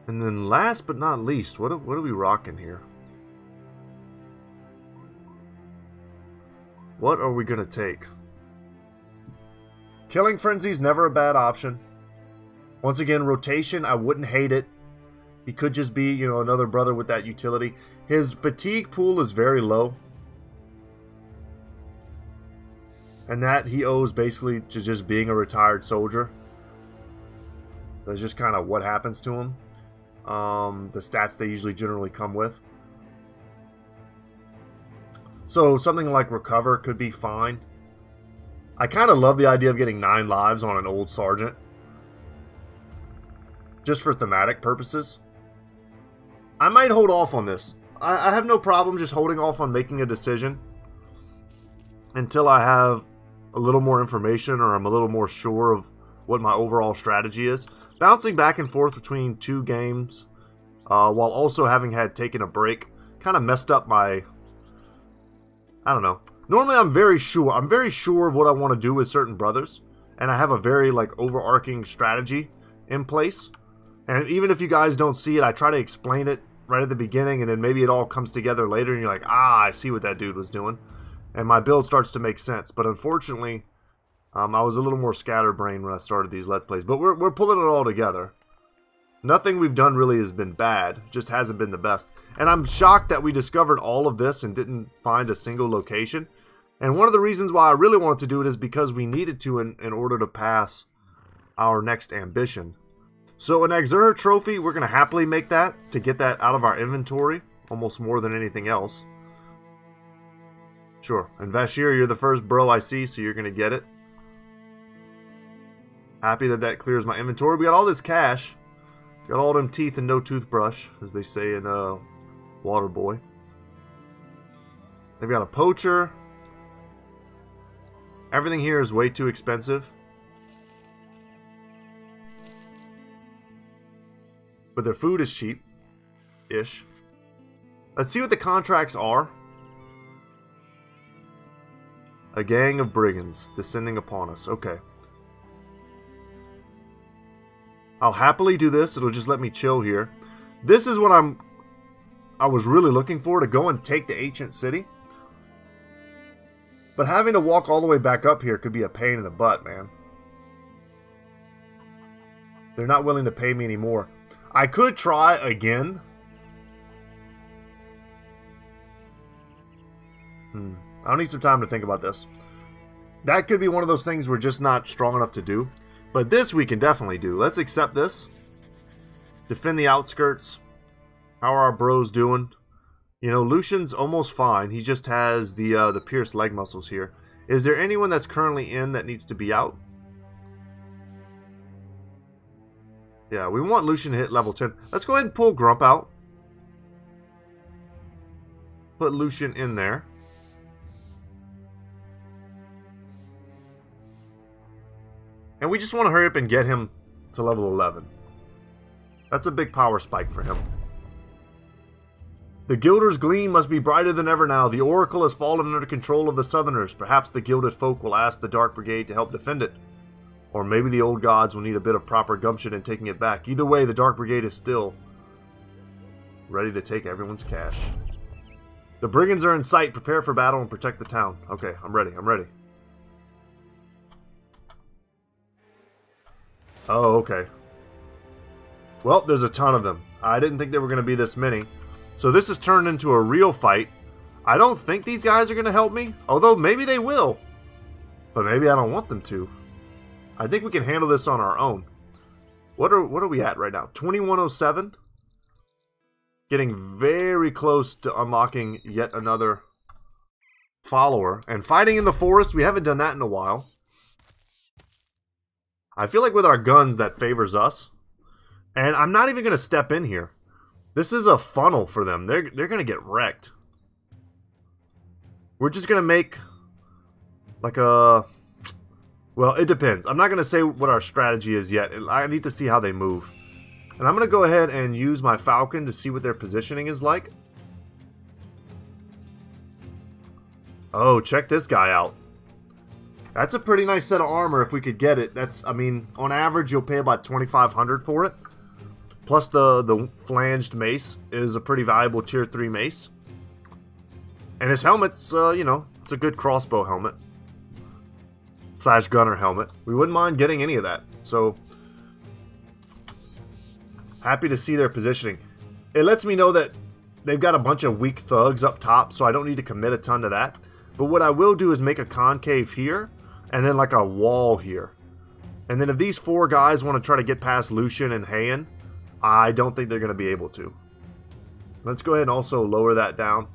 And then last but not least, what are we rocking here? What are we going to take? Killing Frenzy is never a bad option. Once again, rotation, I wouldn't hate it. He could just be, you know, another brother with that utility. His fatigue pool is very low. And that he owes basically to just being a retired soldier. That's just kind of what happens to him. The stats they usually generally come with. So something like Recover could be fine. I kind of love the idea of getting 9 lives on an old sergeant. Just for thematic purposes. I might hold off on this. I have no problem just holding off on making a decision until I have a little more information or I'm a little more sure of what my overall strategy is. Bouncing back and forth between 2 games while also having had taken a break kind of messed up my... I don't know. Normally I'm very sure of what I want to do with certain brothers, and I have a very like overarching strategy in place. And even if you guys don't see it, I try to explain it right at the beginning, and then maybe it all comes together later, and you're like, ah, I see what that dude was doing. And my build starts to make sense. But unfortunately, I was a little more scatterbrained when I started these Let's Plays. But we're pulling it all together. Nothing we've done really has been bad. Just hasn't been the best. And I'm shocked that we discovered all of this and didn't find a single location. And one of the reasons why I really wanted to do it is because we needed to in order to pass our next ambition. So an Exer trophy, we're going to happily make that to get that out of our inventory, almost more than anything else. Sure, and Vashir, you're the first bro I see, so you're going to get it. Happy that that clears my inventory. We got all this cash. Got all them teeth and no toothbrush, as they say in Waterboy. They've got a poacher. Everything here is way too expensive. But their food is cheap-ish. Let's see what the contracts are. A gang of brigands descending upon us. Okay. I'll happily do this. It'll just let me chill here. This is what I was really looking for, to go and take the ancient city. But having to walk all the way back up here could be a pain in the butt, man. They're not willing to pay me anymore. I could try again. I'll need some time to think about this. That could be one of those things we're just not strong enough to do. But this we can definitely do. Let's accept this. Defend the outskirts. How are our bros doing? You know, Lucian's almost fine. He just has the pierced leg muscles here. Is there anyone that's currently in that needs to be out? Yeah, we want Lucian to hit level 10. Let's go ahead and pull Grump out. Put Lucian in there. And we just want to hurry up and get him to level 11. That's a big power spike for him. The Guilder's gleam must be brighter than ever now. The Oracle has fallen under control of the Southerners. Perhaps the Gilded folk will ask the Dark Brigade to help defend it. Or maybe the old gods will need a bit of proper gumption in taking it back. Either way, the Dark Brigade is still ready to take everyone's cash. The brigands are in sight. Prepare for battle and protect the town. Okay, I'm ready. I'm ready. Oh, okay. Well, there's a ton of them. I didn't think there were going to be this many. So this has turned into a real fight. I don't think these guys are going to help me. Although, maybe they will. But maybe I don't want them to. I think we can handle this on our own. What are we at right now? 2107? Getting very close to unlocking yet another follower. And fighting in the forest, we haven't done that in a while. I feel like with our guns, that favors us. And I'm not even going to step in here. This is a funnel for them. They're going to get wrecked. We're just going to make like a... Well, it depends. I'm not going to say what our strategy is yet. I need to see how they move. And I'm going to go ahead and use my Falcon to see what their positioning is like. Oh, check this guy out. That's a pretty nice set of armor if we could get it. That's, I mean, on average you'll pay about 2,500 for it. Plus the flanged mace is a pretty valuable tier 3 mace. And his helmet's, you know, it's a good crossbow helmet. / gunner helmet. We wouldn't mind getting any of that. So, happy to see their positioning. It lets me know that they've got a bunch of weak thugs up top, so I don't need to commit a ton to that. But what I will do is make a concave here, and then like a wall here. And then if these 4 guys want to try to get past Lucian and Hayan, I don't think they're going to be able to. Let's go ahead and also lower that down.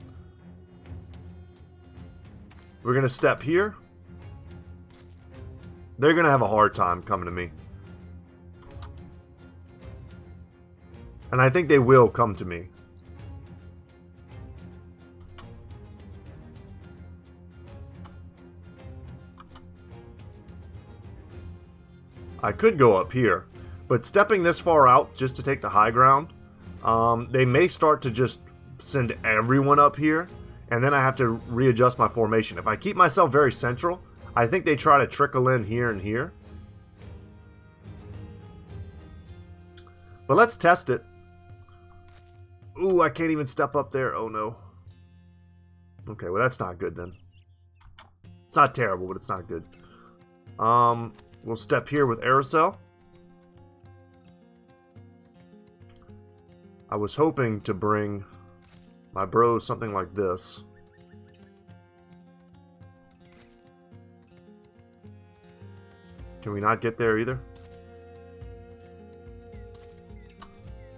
We're going to step here. They're going to have a hard time coming to me. And I think they will come to me. I could go up here, but stepping this far out just to take the high ground, they may start to just send everyone up here, and then I have to readjust my formation. If I keep myself very central, I think they try to trickle in here and here. But let's test it. Ooh, I can't even step up there. Oh no. Okay, well that's not good then. It's not terrible, but it's not good. We'll step here with Aerosol. I was hoping to bring my bros something like this. Can we not get there either?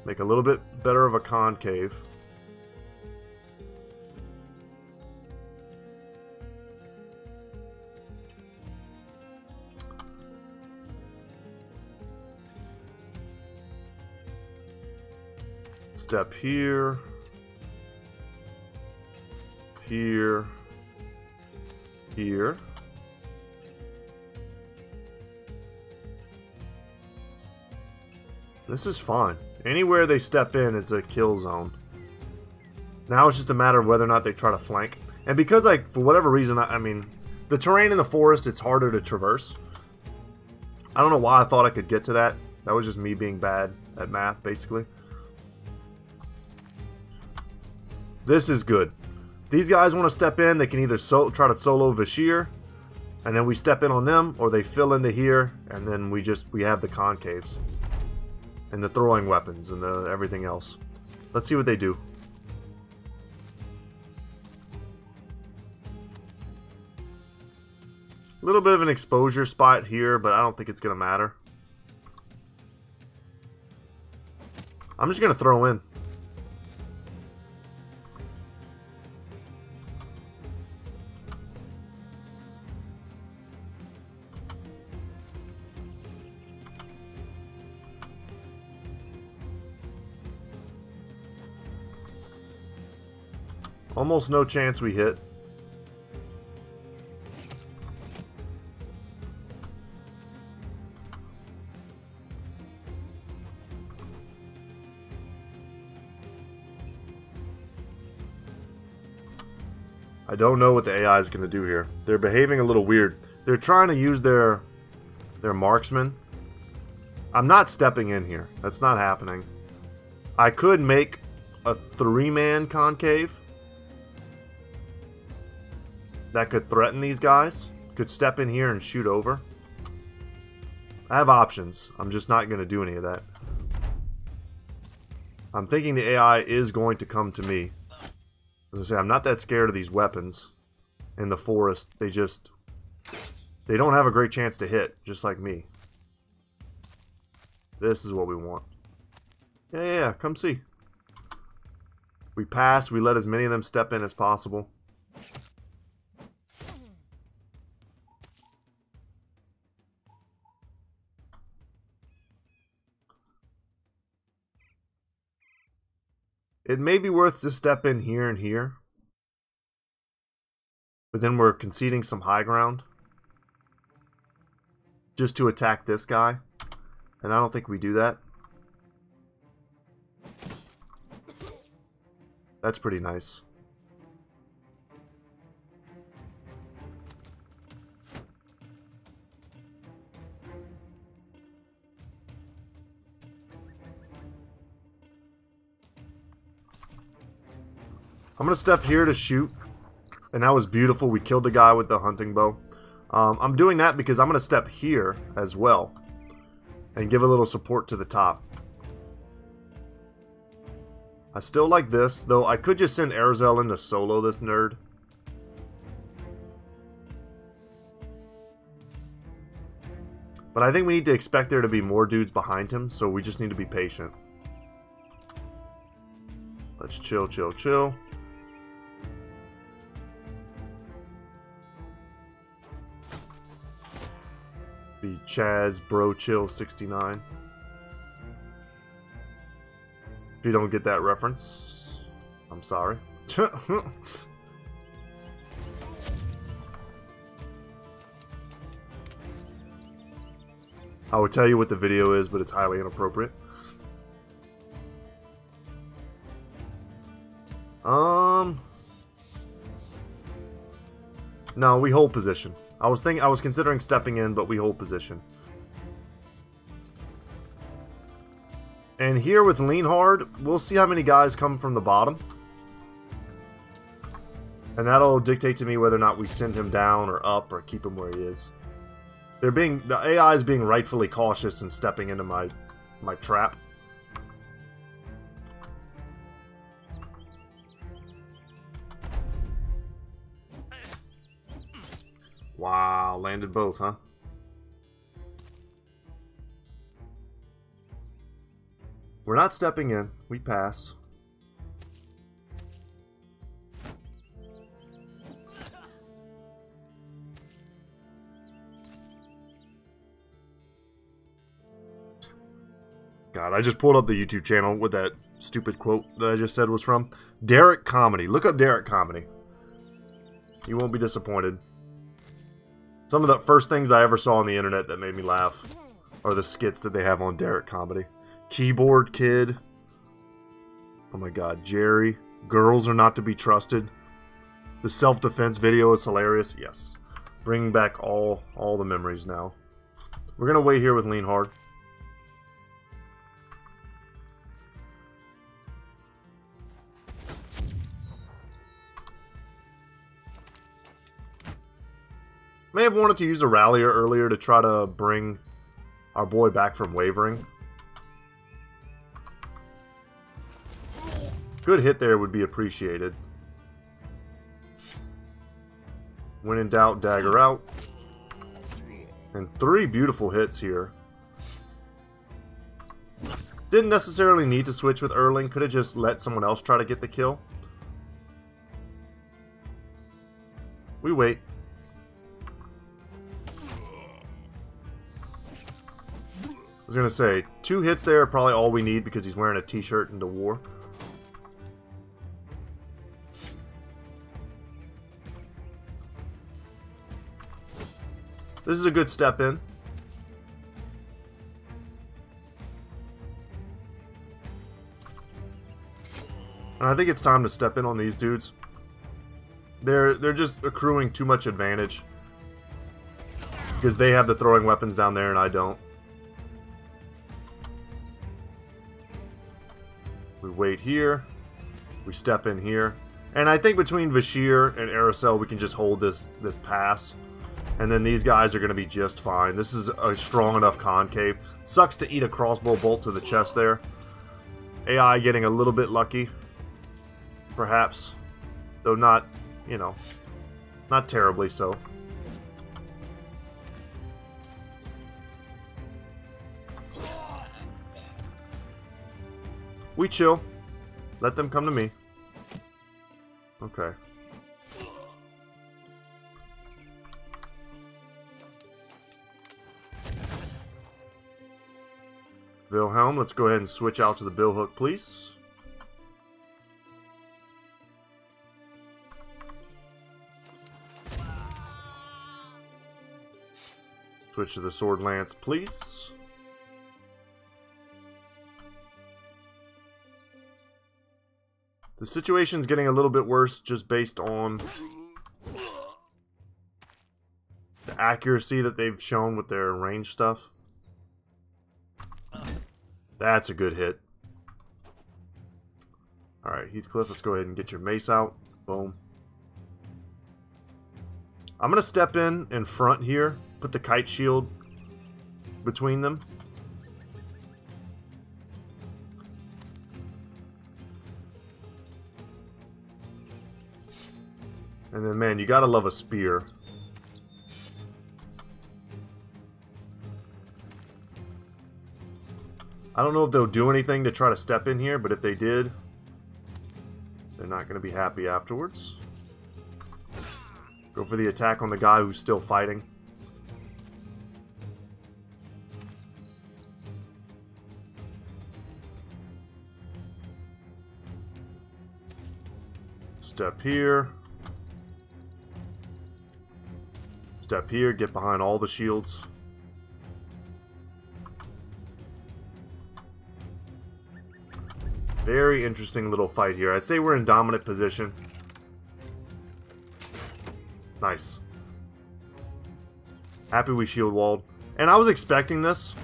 Make a little bit better of a concave. Step here. Here. here. This is fine. Anywhere they step in, it's a kill zone. Now it's just a matter of whether or not they try to flank. And because, for whatever reason, I mean, the terrain in the forest, it's harder to traverse. I don't know why I thought I could get to that. That was just me being bad at math, basically. This is good. These guys want to step in. They can either try to solo Vashir, and then we step in on them, or they fill into here, and then we have the concaves. And the throwing weapons, and everything else. Let's see what they do. A little bit of an exposure spot here, but I don't think it's going to matter. I'm just going to throw in. Almost no chance we hit. I don't know what the AI is going to do here. They're behaving a little weird. They're trying to use their marksman. I'm not stepping in here. That's not happening. I could make a 3-man concave that could threaten these guys. Could step in here and shoot over. I have options. I'm just not going to do any of that. I'm thinking the AI is going to come to me. As I say, I'm not that scared of these weapons in the forest. They don't have a great chance to hit, just like me. This is what we want. Yeah, come see. We pass, we let as many of them step in as possible. It may be worth to step in here and here. But then we're conceding some high ground. Just to attack this guy. And I don't think we do that. That's pretty nice. I'm going to step here to shoot. And that was beautiful. We killed the guy with the hunting bow. I'm doing that because I'm going to step here as well. And give a little support to the top. I still like this, though I could just send Erzel in to solo this nerd. But I think we need to expect there to be more dudes behind him, so we just need to be patient. Let's chill, chill, chill. Be Chaz Bro Chill 69. If you don't get that reference, I'm sorry. I would tell you what the video is, but it's highly inappropriate. No, we hold position. I was considering stepping in, but we hold position. And here with Lean Hard, we'll see how many guys come from the bottom. And that'll dictate to me whether or not we send him down or up or keep him where he is. The AI is being rightfully cautious and stepping into my trap. Wow, landed both, huh? We're not stepping in. We pass. God, I just pulled up the YouTube channel with that stupid quote that I just said was from Derek Comedy. Look up Derek Comedy. You won't be disappointed. Some of the first things I ever saw on the internet that made me laugh are the skits that they have on Derek Comedy. Keyboard Kid. Oh my god, Jerry. Girls are not to be trusted. The self-defense video is hilarious. Yes. Bringing back all the memories now. We're going to wait here with Lean Hard. May have wanted to use a rallier earlier to try to bring our boy back from wavering. Good hit there would be appreciated. When in doubt, dagger out. And 3 beautiful hits here. Didn't necessarily need to switch with Erling. Could have just let someone else try to get the kill. We wait. I was going to say, 2 hits there are probably all we need because he's wearing a t-shirt into war. This is a good step in. And I think it's time to step in on these dudes. They're just accruing too much advantage. Because they have the throwing weapons down there and I don't. We wait here. We step in here. And I think between Vashir and Aracel we can just hold this pass. And then these guys are going to be just fine. This is a strong enough concave. Sucks to eat a crossbow bolt to the chest there. AI getting a little bit lucky. Perhaps. Though not, you know, not terribly so. We chill. Let them come to me. Okay. Wilhelm, let's go ahead and switch out to the billhook, please. Switch to the sword lance, please. The situation's getting a little bit worse just based on the accuracy that they've shown with their range stuff. That's a good hit. Alright, Heathcliff, let's go ahead and get your mace out. Boom. I'm going to step in front here. Put the kite shield between them. And then, man, you gotta love a spear. I don't know if they'll do anything to try to step in here, but if they did, they're not going to be happy afterwards. Go for the attack on the guy who's still fighting. Step here. Step here, get behind all the shields. Very interesting little fight here. I'd say we're in dominant position. Nice. Happy we shield walled. And I was expecting this.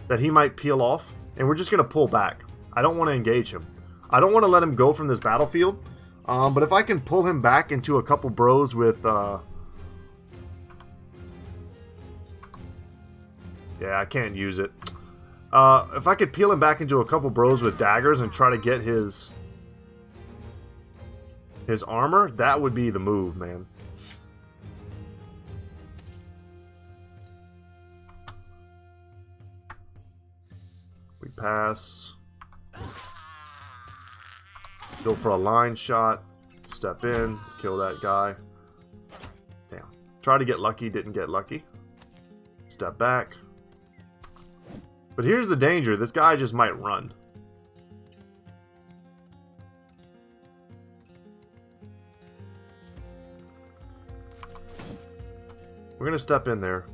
That he might peel off. And we're just going to pull back. I don't want to engage him. I don't want to let him go from this battlefield. But if I can pull him back into a couple bros with... Yeah, I can't use it. If I could peel him back into a couple bros with daggers and try to get his armor, that would be the move, man. We pass. Go for a line shot. Step in. Kill that guy. Damn. Try to get lucky. Didn't get lucky. Step back. But here's the danger. This guy just might run. We're going to step in there.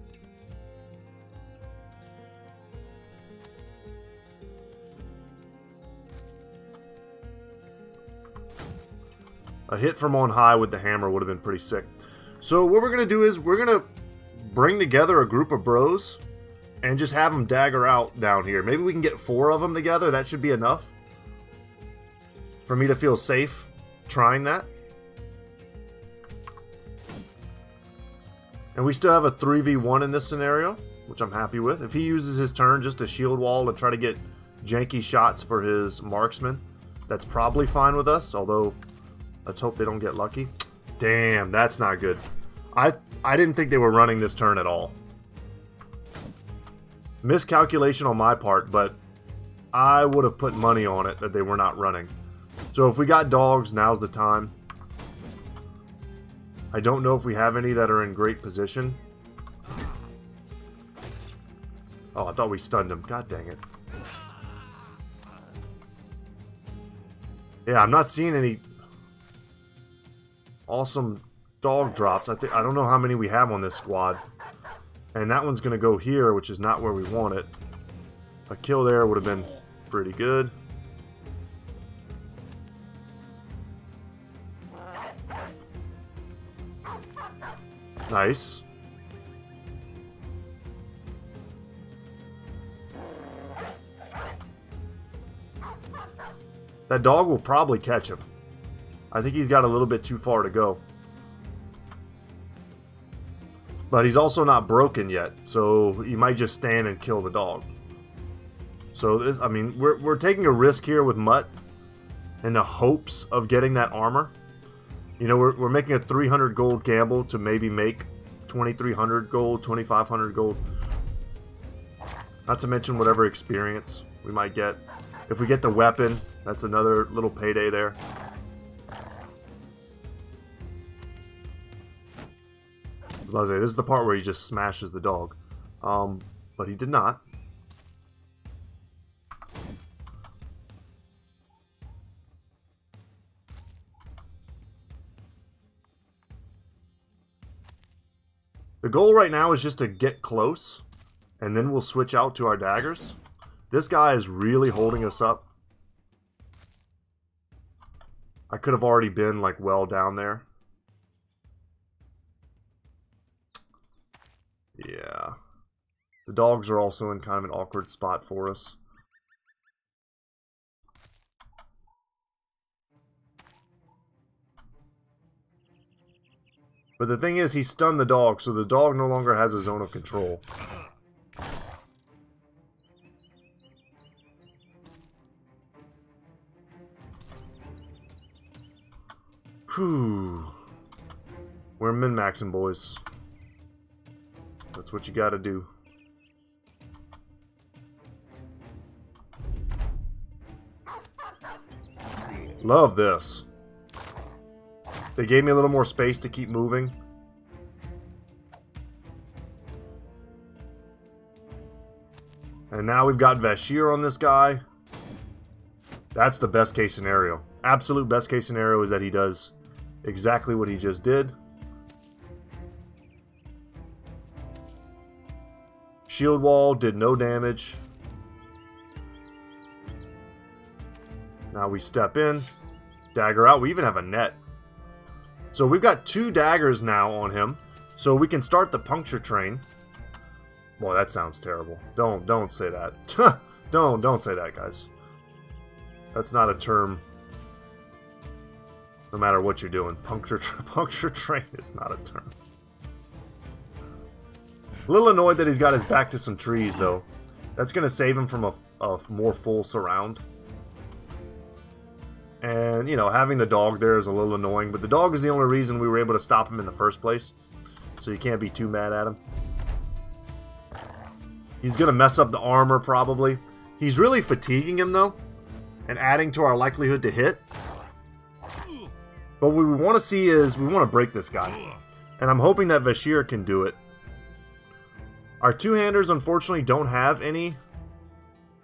A hit from on high with the hammer would have been pretty sick. So what we're going to do is we're going to bring together a group of bros and just have them dagger out down here. Maybe we can get 4 of them together. That should be enough for me to feel safe trying that. And we still have a 3v1 in this scenario, which I'm happy with. If he uses his turn just to shield wall and try to get janky shots for his marksman, that's probably fine with us, although let's hope they don't get lucky. Damn, that's not good. I didn't think they were running this turn at all. Miscalculation on my part, but I would have put money on it that they were not running. So if we got dogs, now's the time. I don't know if we have any that are in great position. Oh, I thought we stunned him. God dang it. Yeah, I'm not seeing any awesome dog drops. I don't know how many we have on this squad. And that one's going to go here, which is not where we want it. A kill there would have been pretty good. Nice. That dog will probably catch him. I think he's got a little bit too far to go. But he's also not broken yet, so he might just stand and kill the dog. So this, I mean, we're taking a risk here with Mutt in the hopes of getting that armor. You know, we're making a 300 gold gamble to maybe make 2,300 gold, 2,500 gold. Not to mention whatever experience we might get. If we get the weapon, that's another little payday there. This is the part where he just smashes the dog. But he did not. The goal right now is just to get close, and then we'll switch out to our daggers. This guy is really holding us up. I could have already been like well down there. Yeah. The dogs are also in kind of an awkward spot for us. But the thing is, he stunned the dog, so the dog no longer has a zone of control. Whew. We're min-maxing, boys. That's what you gotta do. Love this. They gave me a little more space to keep moving. And now we've got Vashir on this guy. That's the best case scenario. Absolute best case scenario is that he does exactly what he just did. Shield wall did no damage. Now we step in. Dagger out. We even have a net. So we've got 2 daggers now on him. So we can start the puncture train. Boy, that sounds terrible. Don't say that. don't say that, guys. That's not a term. No matter what you're doing, puncture train is not a term. A little annoyed that he's got his back to some trees, though. That's going to save him from a more full surround. And, you know, having the dog there is a little annoying. But the dog is the only reason we were able to stop him in the first place. So you can't be too mad at him. He's going to mess up the armor, probably. He's really fatiguing him, though. And adding to our likelihood to hit. But what we want to see is, we want to break this guy. And I'm hoping that Vashir can do it. Our two-handers, unfortunately, don't have any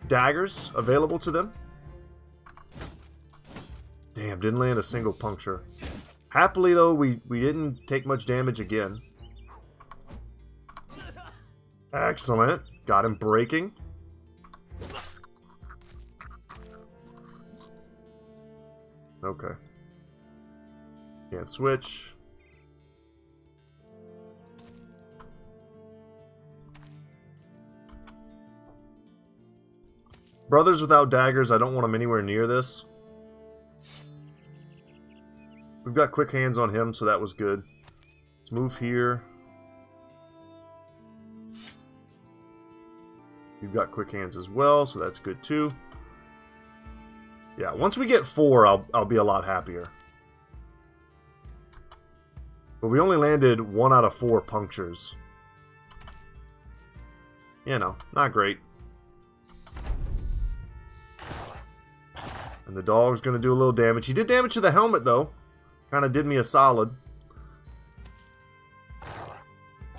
daggers available to them. Damn, didn't land a single puncture. Happily, though, we didn't take much damage again. Excellent. Got him breaking. Okay. Can't switch. Brothers without daggers, I don't want them anywhere near this. We've got quick hands on him, so that was good. Let's move here. You've got quick hands as well, so that's good too. Yeah, once we get 4, I'll be a lot happier. But we only landed 1 out of 4 punctures. You know, not great. And the dog's going to do a little damage. He did damage to the helmet, though. Kind of did me a solid.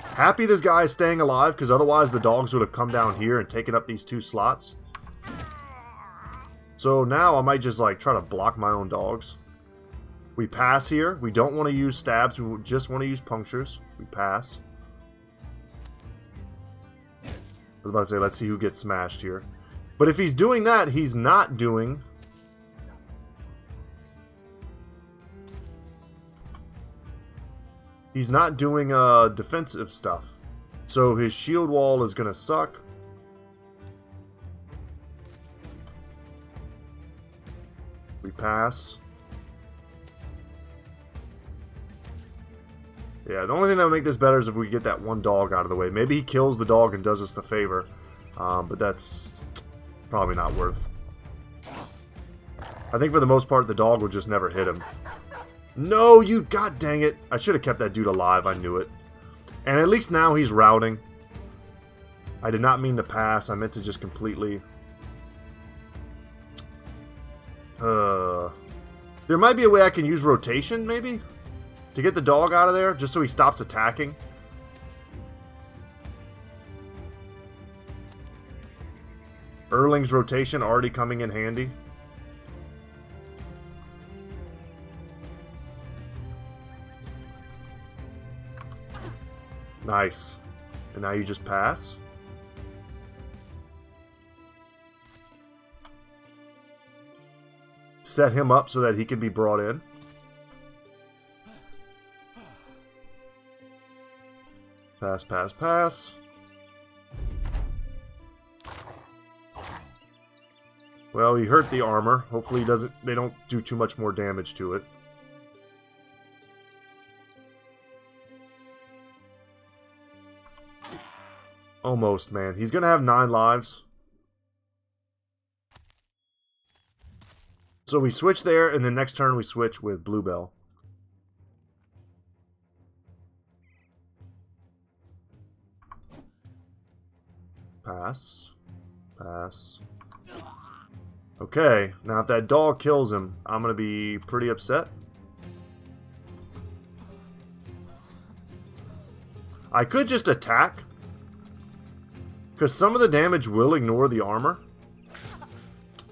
Happy this guy is staying alive, because otherwise the dogs would have come down here and taken up these 2 slots. So now I might just like try to block my own dogs. We pass here. We don't want to use stabs. We just want to use punctures. We pass. I was about to say, let's see who gets smashed here. But if he's doing that, he's not doing... He's not doing defensive stuff. So his shield wall is going to suck. We pass. Yeah, the only thing that would make this better is if we get that one dog out of the way. Maybe he kills the dog and does us the favor. But that's probably not worth. I think for the most part, the dog would just never hit him. No, you... God dang it. I should have kept that dude alive. I knew it. And at least now he's routing. I did not mean to pass. I meant to just completely... There might be a way I can use rotation, maybe? To get the dog out of there, just so he stops attacking. Erling's rotation already coming in handy. Nice. And now you just pass. Set him up so that he can be brought in. Pass, pass, pass. Well, he hurt the armor. Hopefully he doesn't, they don't do too much more damage to it. Almost, man. He's going to have 9 lives. So we switch there, and then next turn we switch with Bluebell. Pass. Pass. Okay, now if that dog kills him, I'm going to be pretty upset. I could just attack. Because some of the damage will ignore the armor.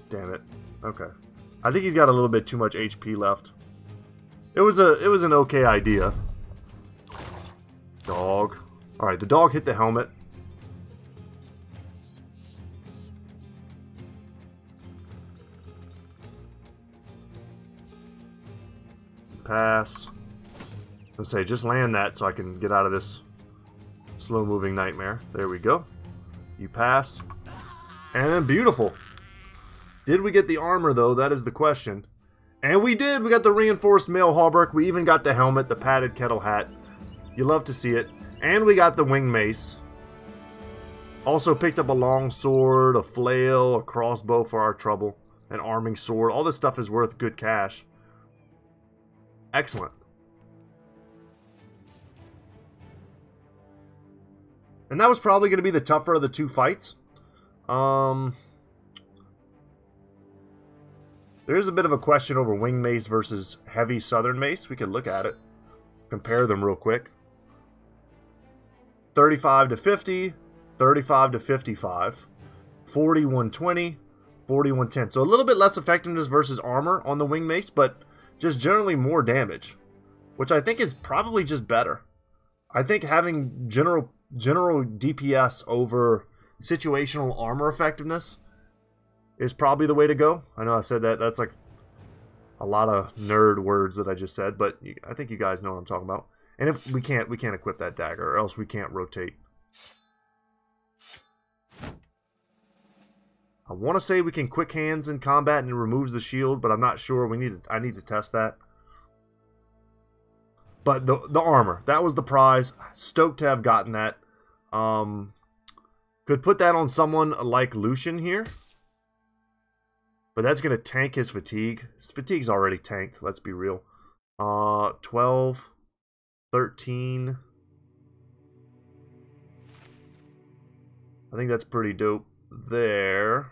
Damn it. Okay. I think he's got a little bit too much HP left. It was an okay idea. Dog. Alright, the dog hit the helmet. Pass. Let's say, just land that so I can get out of this slow-moving nightmare. There we go. You pass. And then beautiful. Did we get the armor, though? That is the question. And we did. We got the reinforced mail hauberk. We even got the helmet, the padded kettle hat. You love to see it. And we got the wing mace. Also picked up a long sword, a flail, a crossbow for our trouble, an arming sword. All this stuff is worth good cash. Excellent. And that was probably going to be the tougher of the 2 fights. There is a bit of a question over wing mace versus heavy southern mace. We could look at it. Compare them real quick. 35 to 50, 35 to 55, 40, 120, 40, 110. So a little bit less effectiveness versus armor on the wing mace, but just generally more damage, which I think is probably just better. I think having general general DPS over situational armor effectiveness is probably the way to go. I know I said that. That's like a lot of nerd words that I just said, but I think you guys know what I'm talking about. And if we can't equip that dagger, or else we can't rotate. I want to say we can quick hands in combat and it removes the shield, but I'm not sure. I need to test that. But the armor, that was the prize. Stoked to have gotten that. Could put that on someone like Lucian here. But that's going to tank his fatigue. His fatigue's already tanked, let's be real. 12, 13. I think that's pretty dope there.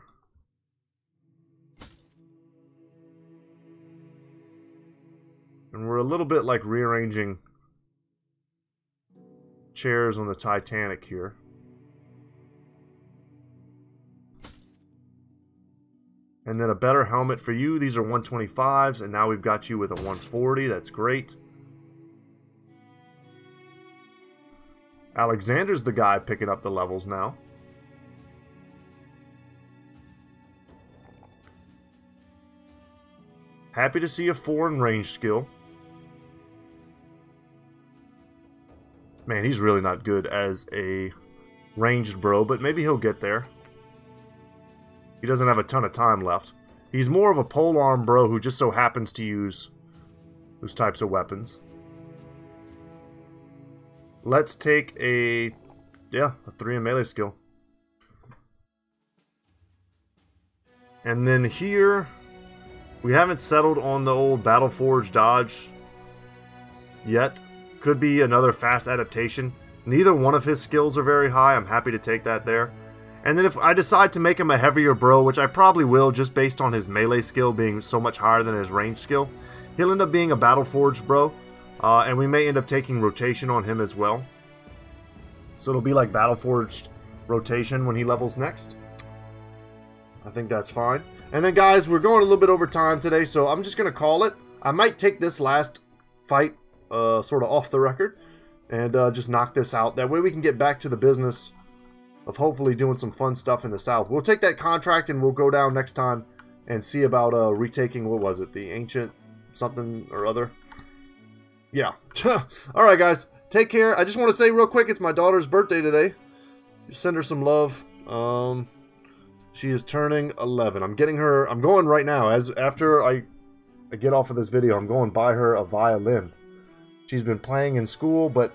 And we're a little bit like rearranging chairs on the Titanic here. And then a better helmet for you. These are 125s, and now we've got you with a 140. That's great. Alexander's the guy picking up the levels now. Happy to see a foreign range skill. Man, he's really not good as a ranged bro, but maybe he'll get there. He doesn't have a ton of time left. He's more of a polearm bro who just so happens to use those types of weapons. Let's take a 3 in melee skill. And then here, we haven't settled on the old Battleforge dodge yet. Could be another fast adaptation. Neither one of his skills are very high. I'm happy to take that there. And then if I decide to make him a heavier bro, which I probably will just based on his melee skill being so much higher than his range skill, he'll end up being a Battleforged bro. And we may end up taking rotation on him as well. So it'll be like Battleforged rotation when he levels next. I think that's fine. And then guys, we're going a little bit over time today, so I'm just going to call it. I might take this last fight sort of off the record and just knock this out. That way we can get back to the business of hopefully doing some fun stuff in the south. We'll take that contract and we'll go down next time and see about retaking, what was it, the ancient something or other. Yeah. Alright guys, take care. I just want to say real quick, it's my daughter's birthday today. Just send her some love. She is turning 11. I'm going right now. After I get off of this video, I'm going to buy her a violin. She's been playing in school, but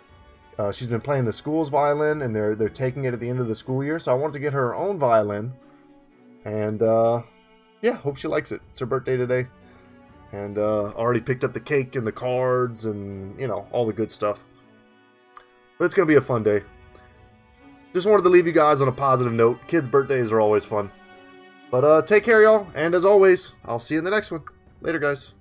she's been playing the school's violin, and they're taking it at the end of the school year. So I want to get her her own violin, and yeah, hope she likes it. It's her birthday today, and already picked up the cake and the cards and all the good stuff. But it's gonna be a fun day. Just wanted to leave you guys on a positive note. Kids' birthdays are always fun. But take care, y'all, and as always, I'll see you in the next one. Later, guys.